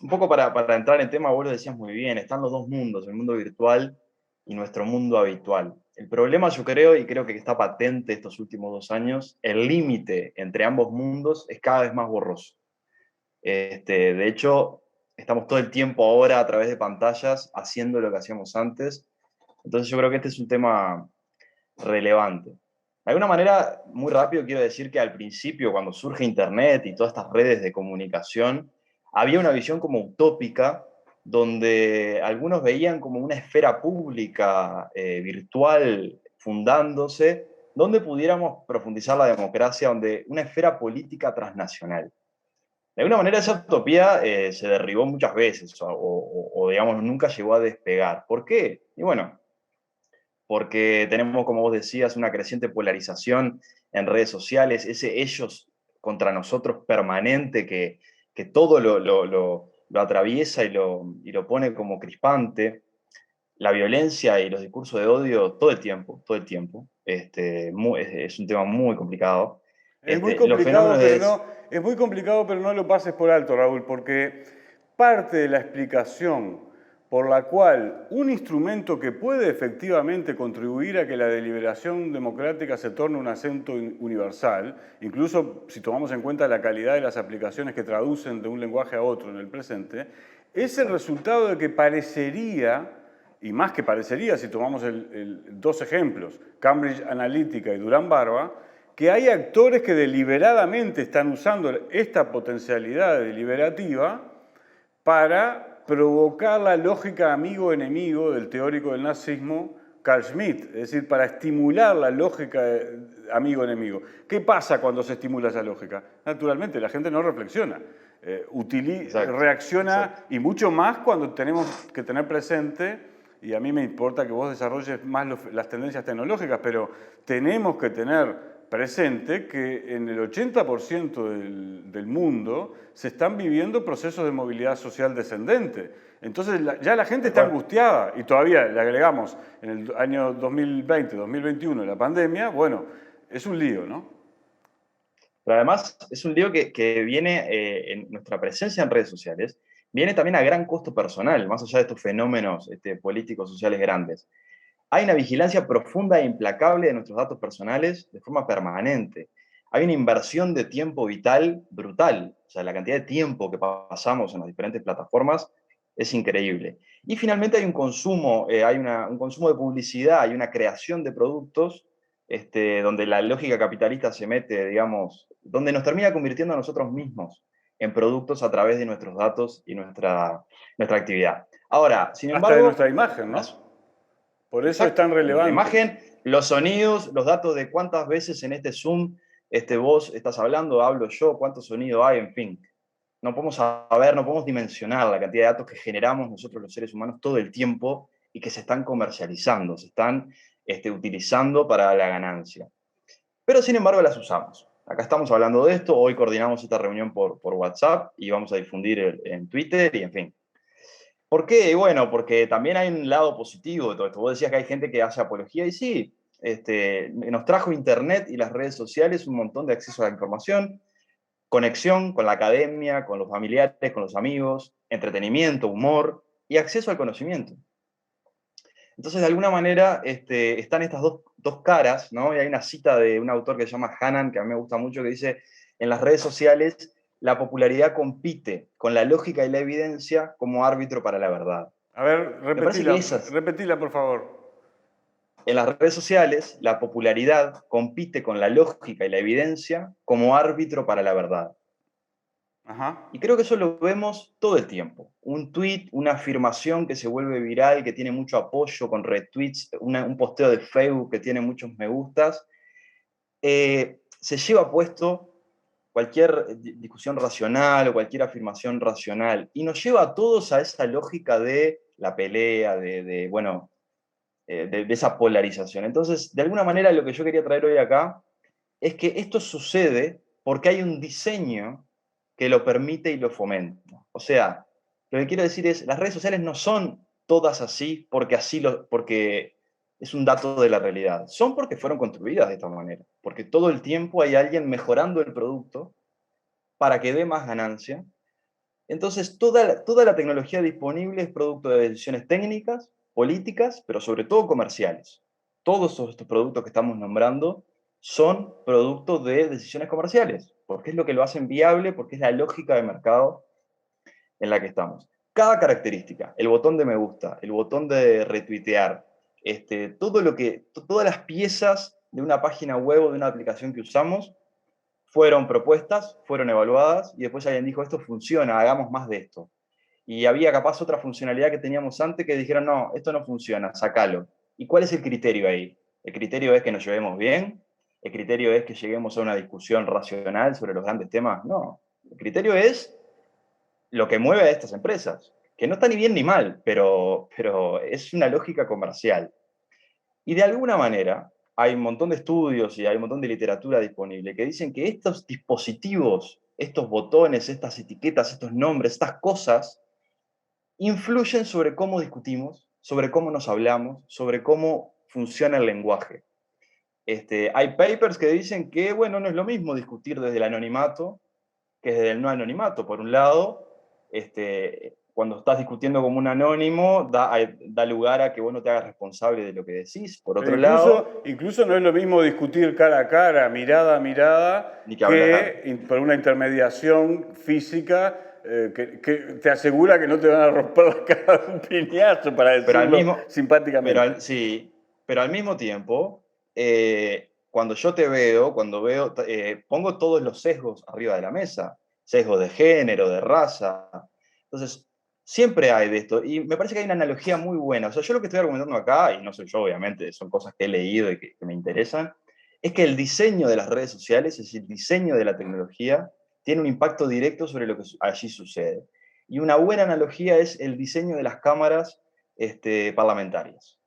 un poco para entrar en tema, vos lo decías muy bien, están los dos mundos, el mundo virtual y nuestro mundo habitual. El problema, yo creo, y creo que está patente estos últimos 2 años, el límite entre ambos mundos es cada vez más borroso. De hecho, estamos todo el tiempo ahora a través de pantallas haciendo lo que hacíamos antes. Entonces yo creo que este es un tema relevante. De alguna manera, muy rápido quiero decir que al principio, cuando surge Internet y todas estas redes de comunicación, había una visión como utópica, donde algunos veían como una esfera pública virtual fundándose, donde pudiéramos profundizar la democracia, donde una esfera política transnacional. De alguna manera esa utopía se derribó muchas veces, o digamos, nunca llegó a despegar. ¿Por qué? Y bueno, porque tenemos, como vos decías, una creciente polarización en redes sociales, ese ellos contra nosotros permanente que todo lo atraviesa y lo pone como crispante, la violencia y los discursos de odio todo el tiempo. Es un tema muy complicado. Es muy complicado, pero no lo pases por alto, Raúl, porque parte de la explicación por la cual un instrumento que puede efectivamente contribuir a que la deliberación democrática se torne un acento universal, incluso si tomamos en cuenta la calidad de las aplicaciones que traducen de un lenguaje a otro en el presente, es el resultado de que parecería, y más que parecería si tomamos dos ejemplos, Cambridge Analytica y Durán Barba, que hay actores que deliberadamente están usando esta potencialidad deliberativa para provocar la lógica amigo-enemigo del teórico del nazismo Carl Schmitt, es decir, para estimular la lógica amigo-enemigo. ¿Qué pasa cuando se estimula esa lógica? Naturalmente, la gente no reflexiona, reacciona, exacto. Y mucho más cuando tenemos que tener presente, y a mí me importa que vos desarrolles más las tendencias tecnológicas, pero tenemos que tener presente que en el 80% del mundo se están viviendo procesos de movilidad social descendente. Entonces ya la gente está angustiada y todavía le agregamos en el año 2020, 2021 la pandemia, bueno, es un lío, ¿no? Pero además es un lío que viene en nuestra presencia en redes sociales, viene también a gran costo personal, más allá de estos fenómenos políticos sociales grandes. Hay una vigilancia profunda e implacable de nuestros datos personales de forma permanente. Hay una inversión de tiempo vital brutal. O sea, la cantidad de tiempo que pasamos en las diferentes plataformas es increíble. Y finalmente hay un consumo, un consumo de publicidad, hay una creación de productos donde la lógica capitalista se mete, digamos, donde nos termina convirtiendo a nosotros mismos en productos a través de nuestros datos y nuestra actividad. Ahora, sin embargo... Hasta de nuestra imagen, ¿no? Por eso es tan relevante. La imagen, los sonidos, los datos de cuántas veces en este Zoom vos estás hablando, hablo yo, cuánto sonido hay, en fin. No podemos saber, no podemos dimensionar la cantidad de datos que generamos nosotros los seres humanos todo el tiempo y que se están comercializando, se están utilizando para la ganancia. Pero sin embargo las usamos. Acá estamos hablando de esto, hoy coordinamos esta reunión por WhatsApp y vamos a difundir en Twitter y en fin. ¿Por qué? Y bueno, porque también hay un lado positivo de todo esto. Vos decías que hay gente que hace apología y sí, nos trajo Internet y las redes sociales un montón de acceso a la información, conexión con la academia, con los familiares, con los amigos, entretenimiento, humor y acceso al conocimiento. Entonces, de alguna manera, están estas dos caras, ¿no? Y hay una cita de un autor que se llama Hannan, que a mí me gusta mucho, que dice, en las redes sociales, la popularidad compite con la lógica y la evidencia como árbitro para la verdad. A ver, parece que esas- repetila, por favor. En las redes sociales, la popularidad compite con la lógica y la evidencia como árbitro para la verdad. Ajá. Y creo que eso lo vemos todo el tiempo. Un tweet, una afirmación que se vuelve viral, que tiene mucho apoyo con retweets, un posteo de Facebook que tiene muchos me gustas, se lleva puesto cualquier discusión racional o cualquier afirmación racional y nos lleva a todos a esa lógica de la pelea, de esa polarización. Entonces, de alguna manera, lo que yo quería traer hoy acá es que esto sucede porque hay un diseño que lo permite y lo fomenta. O sea, lo que quiero decir es, las redes sociales no son todas así porque es un dato de la realidad. Son porque fueron construidas de esta manera. Porque todo el tiempo hay alguien mejorando el producto para que dé más ganancia. Entonces, toda la tecnología disponible es producto de decisiones técnicas, políticas, pero sobre todo comerciales. Todos estos productos que estamos nombrando son producto de decisiones comerciales, porque es lo que lo hacen viable, porque es la lógica de mercado en la que estamos. Cada característica, el botón de me gusta, el botón de retuitear, todas las piezas de una página web o de una aplicación que usamos fueron propuestas, fueron evaluadas y después alguien dijo, esto funciona, hagamos más de esto. Y había capaz otra funcionalidad que teníamos antes que dijeron, no, esto no funciona, sacalo. ¿Y cuál es el criterio ahí? ¿El criterio es que nos llevemos bien? ¿El criterio es que lleguemos a una discusión racional sobre los grandes temas? No. El criterio es lo que mueve a estas empresas, que no está ni bien ni mal, pero es una lógica comercial. Y de alguna manera, hay un montón de estudios y hay un montón de literatura disponible que dicen que estos dispositivos, estos botones, estas etiquetas, estos nombres, estas cosas, influyen sobre cómo discutimos, sobre cómo nos hablamos, sobre cómo funciona el lenguaje. Hay papers que dicen que, bueno, no es lo mismo discutir desde el anonimato que desde el no anonimato. Por un lado, cuando estás discutiendo como un anónimo, da lugar a que vos no te hagas responsable de lo que decís. Por otro lado... Incluso no es lo mismo discutir cara a cara, mirada a mirada, Ni que hablar. por una intermediación física que te asegura que no te van a romper la cara de un piñazo, para decirlo simpáticamente. Pero al mismo tiempo, cuando yo te veo, pongo todos los sesgos arriba de la mesa. Sesgos de género, de raza. Entonces, siempre hay de esto. Y me parece que hay una analogía muy buena. O sea, yo lo que estoy argumentando acá, y no soy yo, obviamente, son cosas que he leído y que me interesan, es que el diseño de las redes sociales, es decir, el diseño de la tecnología, tiene un impacto directo sobre lo que allí sucede. Y una buena analogía es el diseño de las cámaras parlamentarias.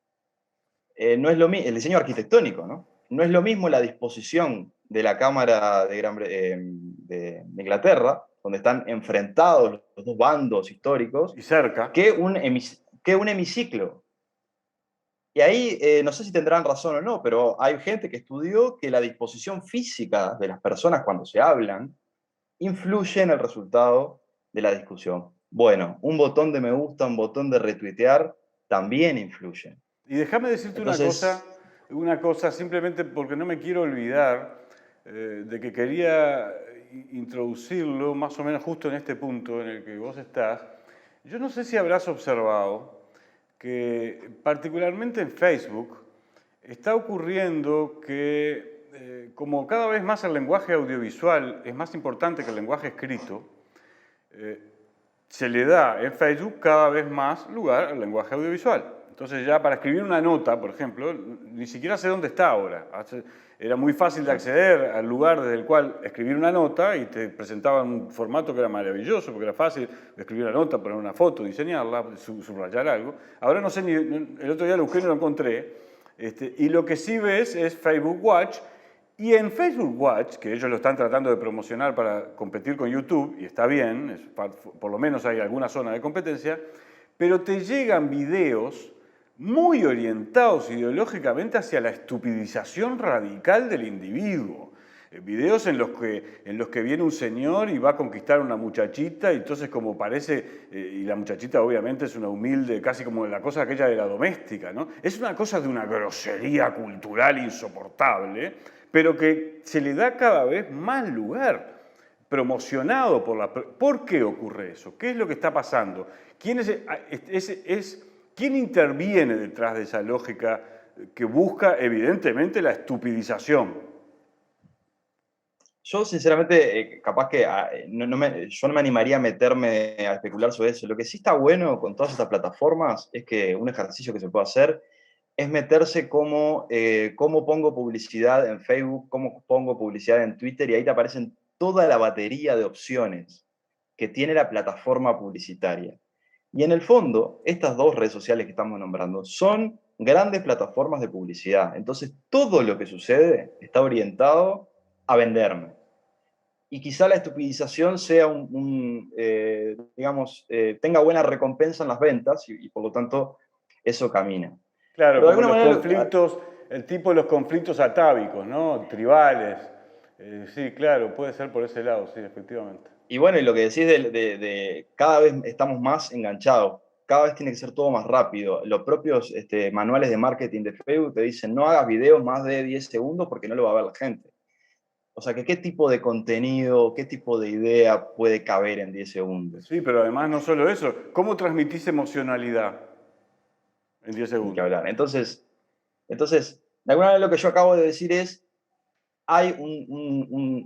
No es el diseño arquitectónico, ¿no? No es lo mismo la disposición de la Cámara de Inglaterra, donde están enfrentados los dos bandos históricos, y cerca, que un hemiciclo. Y ahí, no sé si tendrán razón o no, pero hay gente que estudió que la disposición física de las personas cuando se hablan influye en el resultado de la discusión. Bueno, un botón de me gusta, un botón de retuitear, también influye. Y déjame decirte una cosa, simplemente porque no me quiero olvidar de que quería introducirlo más o menos justo en este punto en el que vos estás. Yo no sé si habrás observado que particularmente en Facebook está ocurriendo que como cada vez más el lenguaje audiovisual es más importante que el lenguaje escrito, se le da en Facebook cada vez más lugar al lenguaje audiovisual. Entonces ya para escribir una nota, por ejemplo, ni siquiera sé dónde está ahora. Era muy fácil de acceder al lugar desde el cual escribir una nota y te presentaban un formato que era maravilloso, porque era fácil de escribir una nota, poner una foto, diseñarla, subrayar algo. Ahora no sé, el otro día lo busqué y no lo encontré. Y lo que sí ves es Facebook Watch. Y en Facebook Watch, que ellos lo están tratando de promocionar para competir con YouTube, y está bien, por lo menos hay alguna zona de competencia, pero te llegan videos muy orientados ideológicamente hacia la estupidización radical del individuo. Videos en los que viene un señor y va a conquistar a una muchachita y entonces como parece, y la muchachita obviamente es una humilde, casi como la cosa aquella de la doméstica, ¿no? Es una cosa de una grosería cultural insoportable, pero que se le da cada vez más lugar. promocionado por la... ¿Por qué ocurre eso? ¿Qué es lo que está pasando? ¿Quién interviene detrás de esa lógica que busca, evidentemente, la estupidización? Yo, sinceramente, capaz que yo no me animaría a meterme a especular sobre eso. Lo que sí está bueno con todas estas plataformas es que un ejercicio que se puede hacer es meterse cómo pongo publicidad en Facebook, cómo pongo publicidad en Twitter, y ahí te aparecen toda la batería de opciones que tiene la plataforma publicitaria. Y en el fondo, estas dos redes sociales que estamos nombrando son grandes plataformas de publicidad. Entonces, todo lo que sucede está orientado a venderme. Y quizá la estupidización sea tenga buena recompensa en las ventas y por lo tanto eso camina. Claro, Pero de como alguna los manera, conflictos, el tipo de los conflictos atávicos, ¿no? Tribales. Sí, claro, puede ser por ese lado, sí, efectivamente. y bueno, y lo que decís de cada vez estamos más enganchados, cada vez tiene que ser todo más rápido. Los propios manuales de marketing de Facebook te dicen no hagas videos más de 10 segundos porque no lo va a ver la gente. O sea, que qué tipo de contenido, qué tipo de idea puede caber en 10 segundos. Sí, pero además no solo eso, ¿cómo transmitís emocionalidad en 10 Ni que segundos? hablar. Entonces, de alguna manera lo que yo acabo de decir es, hay,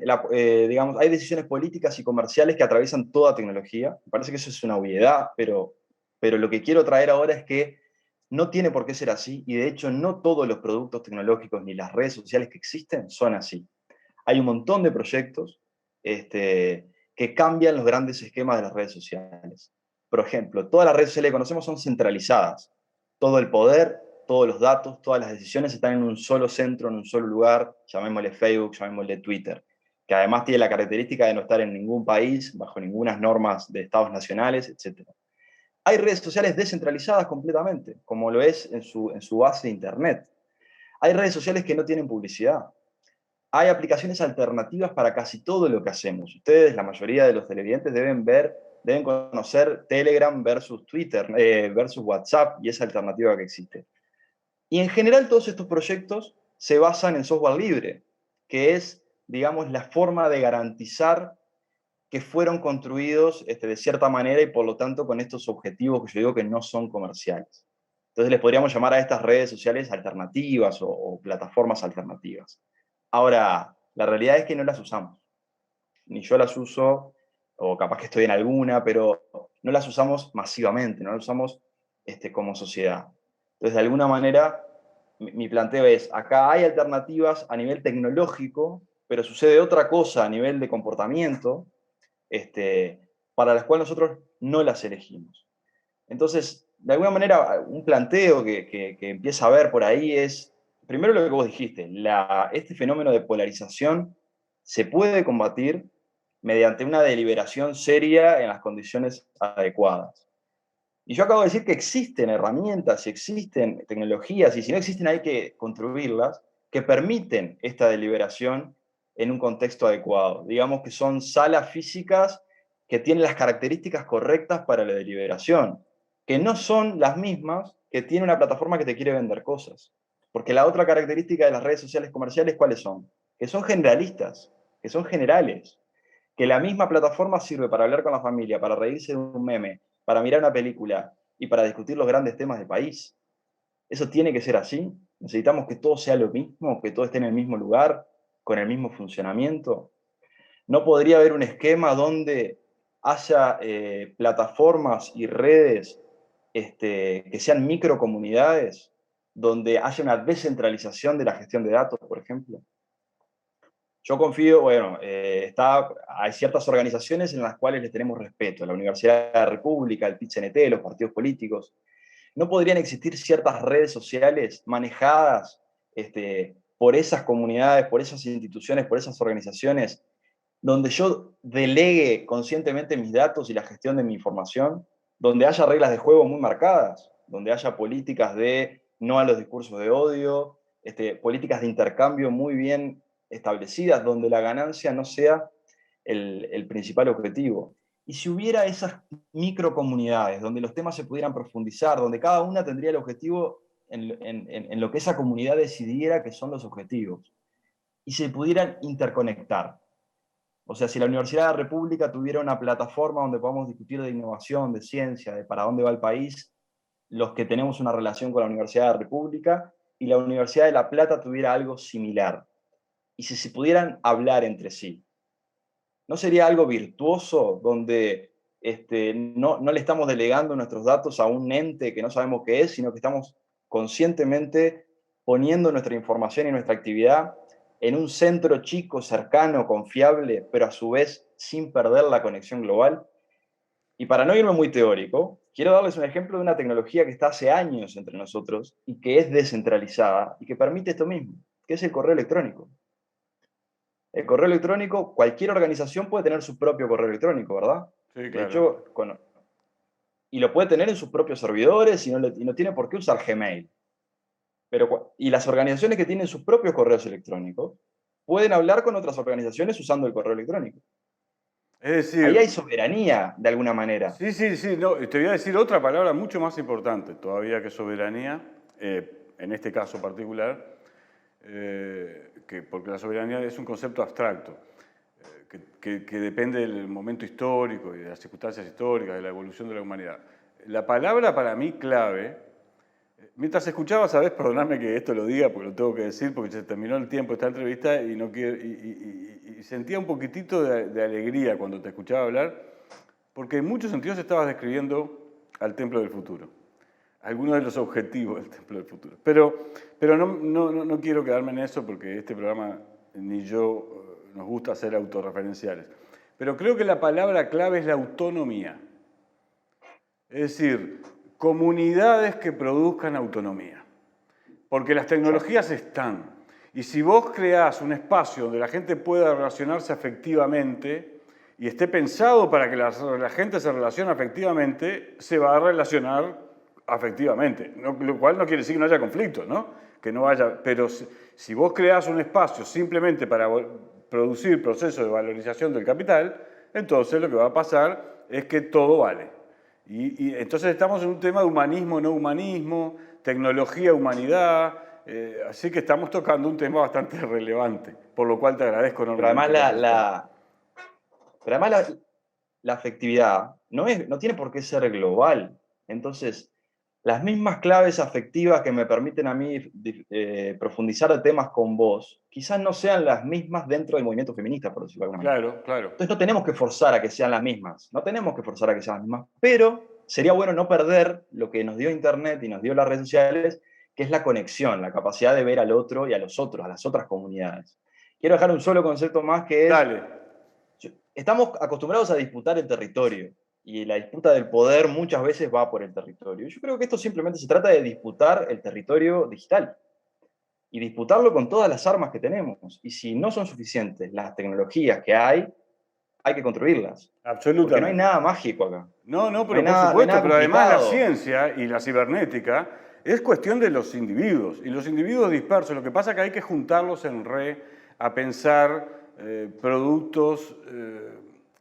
hay decisiones políticas y comerciales que atraviesan toda tecnología. Me parece que eso es una obviedad, pero lo que quiero traer ahora es que no tiene por qué ser así, y de hecho no todos los productos tecnológicos ni las redes sociales que existen son así. Hay un montón de proyectos que cambian los grandes esquemas de las redes sociales. Por ejemplo, todas las redes sociales que conocemos son centralizadas. Todo el poder, todos los datos, todas las decisiones están en un solo centro, en un solo lugar, llamémosle Facebook, llamémosle Twitter, que además tiene la característica de no estar en ningún país, bajo ninguna normas de estados nacionales, etc. Hay redes sociales descentralizadas completamente, como lo es en su base de Internet. Hay redes sociales que no tienen publicidad. Hay aplicaciones alternativas para casi todo lo que hacemos. Ustedes, la mayoría de los televidentes, deben conocer Telegram versus Twitter, versus WhatsApp y esa alternativa que existe. Y en general todos estos proyectos se basan en software libre, que es, digamos, la forma de garantizar que fueron construidos de cierta manera y por lo tanto con estos objetivos que yo digo que no son comerciales. Entonces les podríamos llamar a estas redes sociales alternativas o plataformas alternativas. Ahora, la realidad es que no las usamos. Ni yo las uso, o capaz que estoy en alguna, pero no las usamos masivamente, no las usamos como sociedad. Entonces, de alguna manera, mi planteo es, acá hay alternativas a nivel tecnológico, pero sucede otra cosa a nivel de comportamiento, para las cuales nosotros no las elegimos. Entonces, de alguna manera, un planteo que empieza a ver por ahí es, primero lo que vos dijiste, este fenómeno de polarización se puede combatir mediante una deliberación seria en las condiciones adecuadas. Y yo acabo de decir que existen herramientas, existen tecnologías, y si no existen hay que construirlas, que permiten esta deliberación en un contexto adecuado. Digamos que son salas físicas que tienen las características correctas para la deliberación, que no son las mismas que tiene una plataforma que te quiere vender cosas. Porque la otra característica de las redes sociales comerciales, ¿cuáles son? Que son generalistas, que son generales, que la misma plataforma sirve para hablar con la familia, para reírse de un meme, para mirar una película y para discutir los grandes temas del país. ¿Eso tiene que ser así? ¿Necesitamos que todo sea lo mismo, que todo esté en el mismo lugar, con el mismo funcionamiento? ¿No podría haber un esquema donde haya plataformas y redes que sean microcomunidades, donde haya una descentralización de la gestión de datos, por ejemplo? Yo confío, bueno, hay ciertas organizaciones en las cuales les tenemos respeto, la Universidad de la República, el PIT-CNT, los partidos políticos. ¿No podrían existir ciertas redes sociales manejadas por esas comunidades, por esas instituciones, por esas organizaciones, donde yo delegue conscientemente mis datos y la gestión de mi información, donde haya reglas de juego muy marcadas, donde haya políticas de no a los discursos de odio, políticas de intercambio muy bien establecidas, donde la ganancia no sea el principal objetivo? Y si hubiera esas microcomunidades donde los temas se pudieran profundizar, donde cada una tendría el objetivo en lo que esa comunidad decidiera que son los objetivos, y se pudieran interconectar. O sea, si la Universidad de la República tuviera una plataforma donde podamos discutir de innovación, de ciencia, de para dónde va el país, los que tenemos una relación con la Universidad de la República, y la Universidad de La Plata tuviera algo similar, y si se pudieran hablar entre sí, ¿no sería algo virtuoso donde no le estamos delegando nuestros datos a un ente que no sabemos qué es, sino que estamos conscientemente poniendo nuestra información y nuestra actividad en un centro chico, cercano, confiable, pero a su vez sin perder la conexión global? Y para no irme muy teórico, quiero darles un ejemplo de una tecnología que está hace años entre nosotros y que es descentralizada y que permite esto mismo, que es el correo electrónico. El correo electrónico, cualquier organización puede tener su propio correo electrónico, ¿verdad? Sí, De claro. hecho, y lo puede tener en sus propios servidores y no tiene por qué usar Gmail. Y las organizaciones que tienen sus propios correos electrónicos pueden hablar con otras organizaciones usando el correo electrónico. Es decir, Ahí hay soberanía, de alguna manera. sí, no, te voy a decir otra palabra mucho más importante todavía que soberanía, en este caso particular, porque la soberanía es un concepto abstracto, que depende del momento histórico y de las circunstancias históricas, de la evolución de la humanidad. La palabra para mí clave, mientras escuchaba, sabes, perdóname que esto lo diga porque lo tengo que decir, porque se terminó el tiempo de esta entrevista y, no quiero, y sentía un poquitito de alegría cuando te escuchaba hablar, porque en muchos sentidos estabas describiendo al templo del futuro, algunos de los objetivos del templo del futuro. Pero no quiero quedarme en eso porque este programa ni yo nos gusta ser autorreferenciales. Pero creo que la palabra clave es la autonomía. Es decir, comunidades que produzcan autonomía. Porque las tecnologías están. Y si vos creás un espacio donde la gente pueda relacionarse afectivamente y esté pensado para que la gente se relacione afectivamente, se va a relacionar afectivamente. Lo cual no quiere decir que no haya conflicto, ¿no? Que no haya, pero si vos creás un espacio simplemente para producir procesos de valorización del capital, entonces lo que va a pasar es que todo vale. Y entonces estamos en un tema de humanismo, no humanismo, tecnología, humanidad, así que estamos tocando un tema bastante relevante, por lo cual te agradezco enormemente. Pero además la afectividad no tiene por qué ser global. Entonces, las mismas claves afectivas que me permiten a mí profundizar de temas con vos, quizás no sean las mismas dentro del movimiento feminista, por decirlo de alguna manera. Claro. Entonces no tenemos que forzar a que sean las mismas, pero sería bueno no perder lo que nos dio Internet y nos dio las redes sociales, que es la conexión, la capacidad de ver al otro y a los otros, a las otras comunidades. Quiero dejar un solo concepto más que es... Dale. Estamos acostumbrados a disputar el territorio. Y la disputa del poder muchas veces va por el territorio. Yo creo que esto simplemente se trata de disputar el territorio digital. Y disputarlo con todas las armas que tenemos. Y si no son suficientes las tecnologías que hay que construirlas. Absolutamente. Porque no hay nada mágico acá. No, pero No por hay nada supuesto, pero además la complicado. ciencia y la cibernética es cuestión de los individuos. Y los individuos dispersos, lo que pasa es que hay que juntarlos en red a pensar productos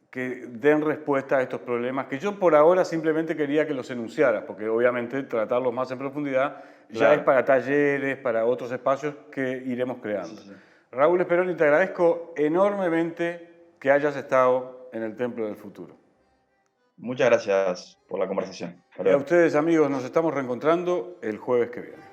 que den respuesta a estos problemas, que yo por ahora simplemente quería que los enunciaras, porque obviamente tratarlos más en profundidad ya Claro. es para talleres, para otros espacios que iremos creando. Sí. Raúl Speroni, te agradezco enormemente que hayas estado en el Templo del Futuro. Muchas gracias por la conversación. Hasta Y a luego. ustedes, amigos, nos estamos reencontrando el jueves que viene.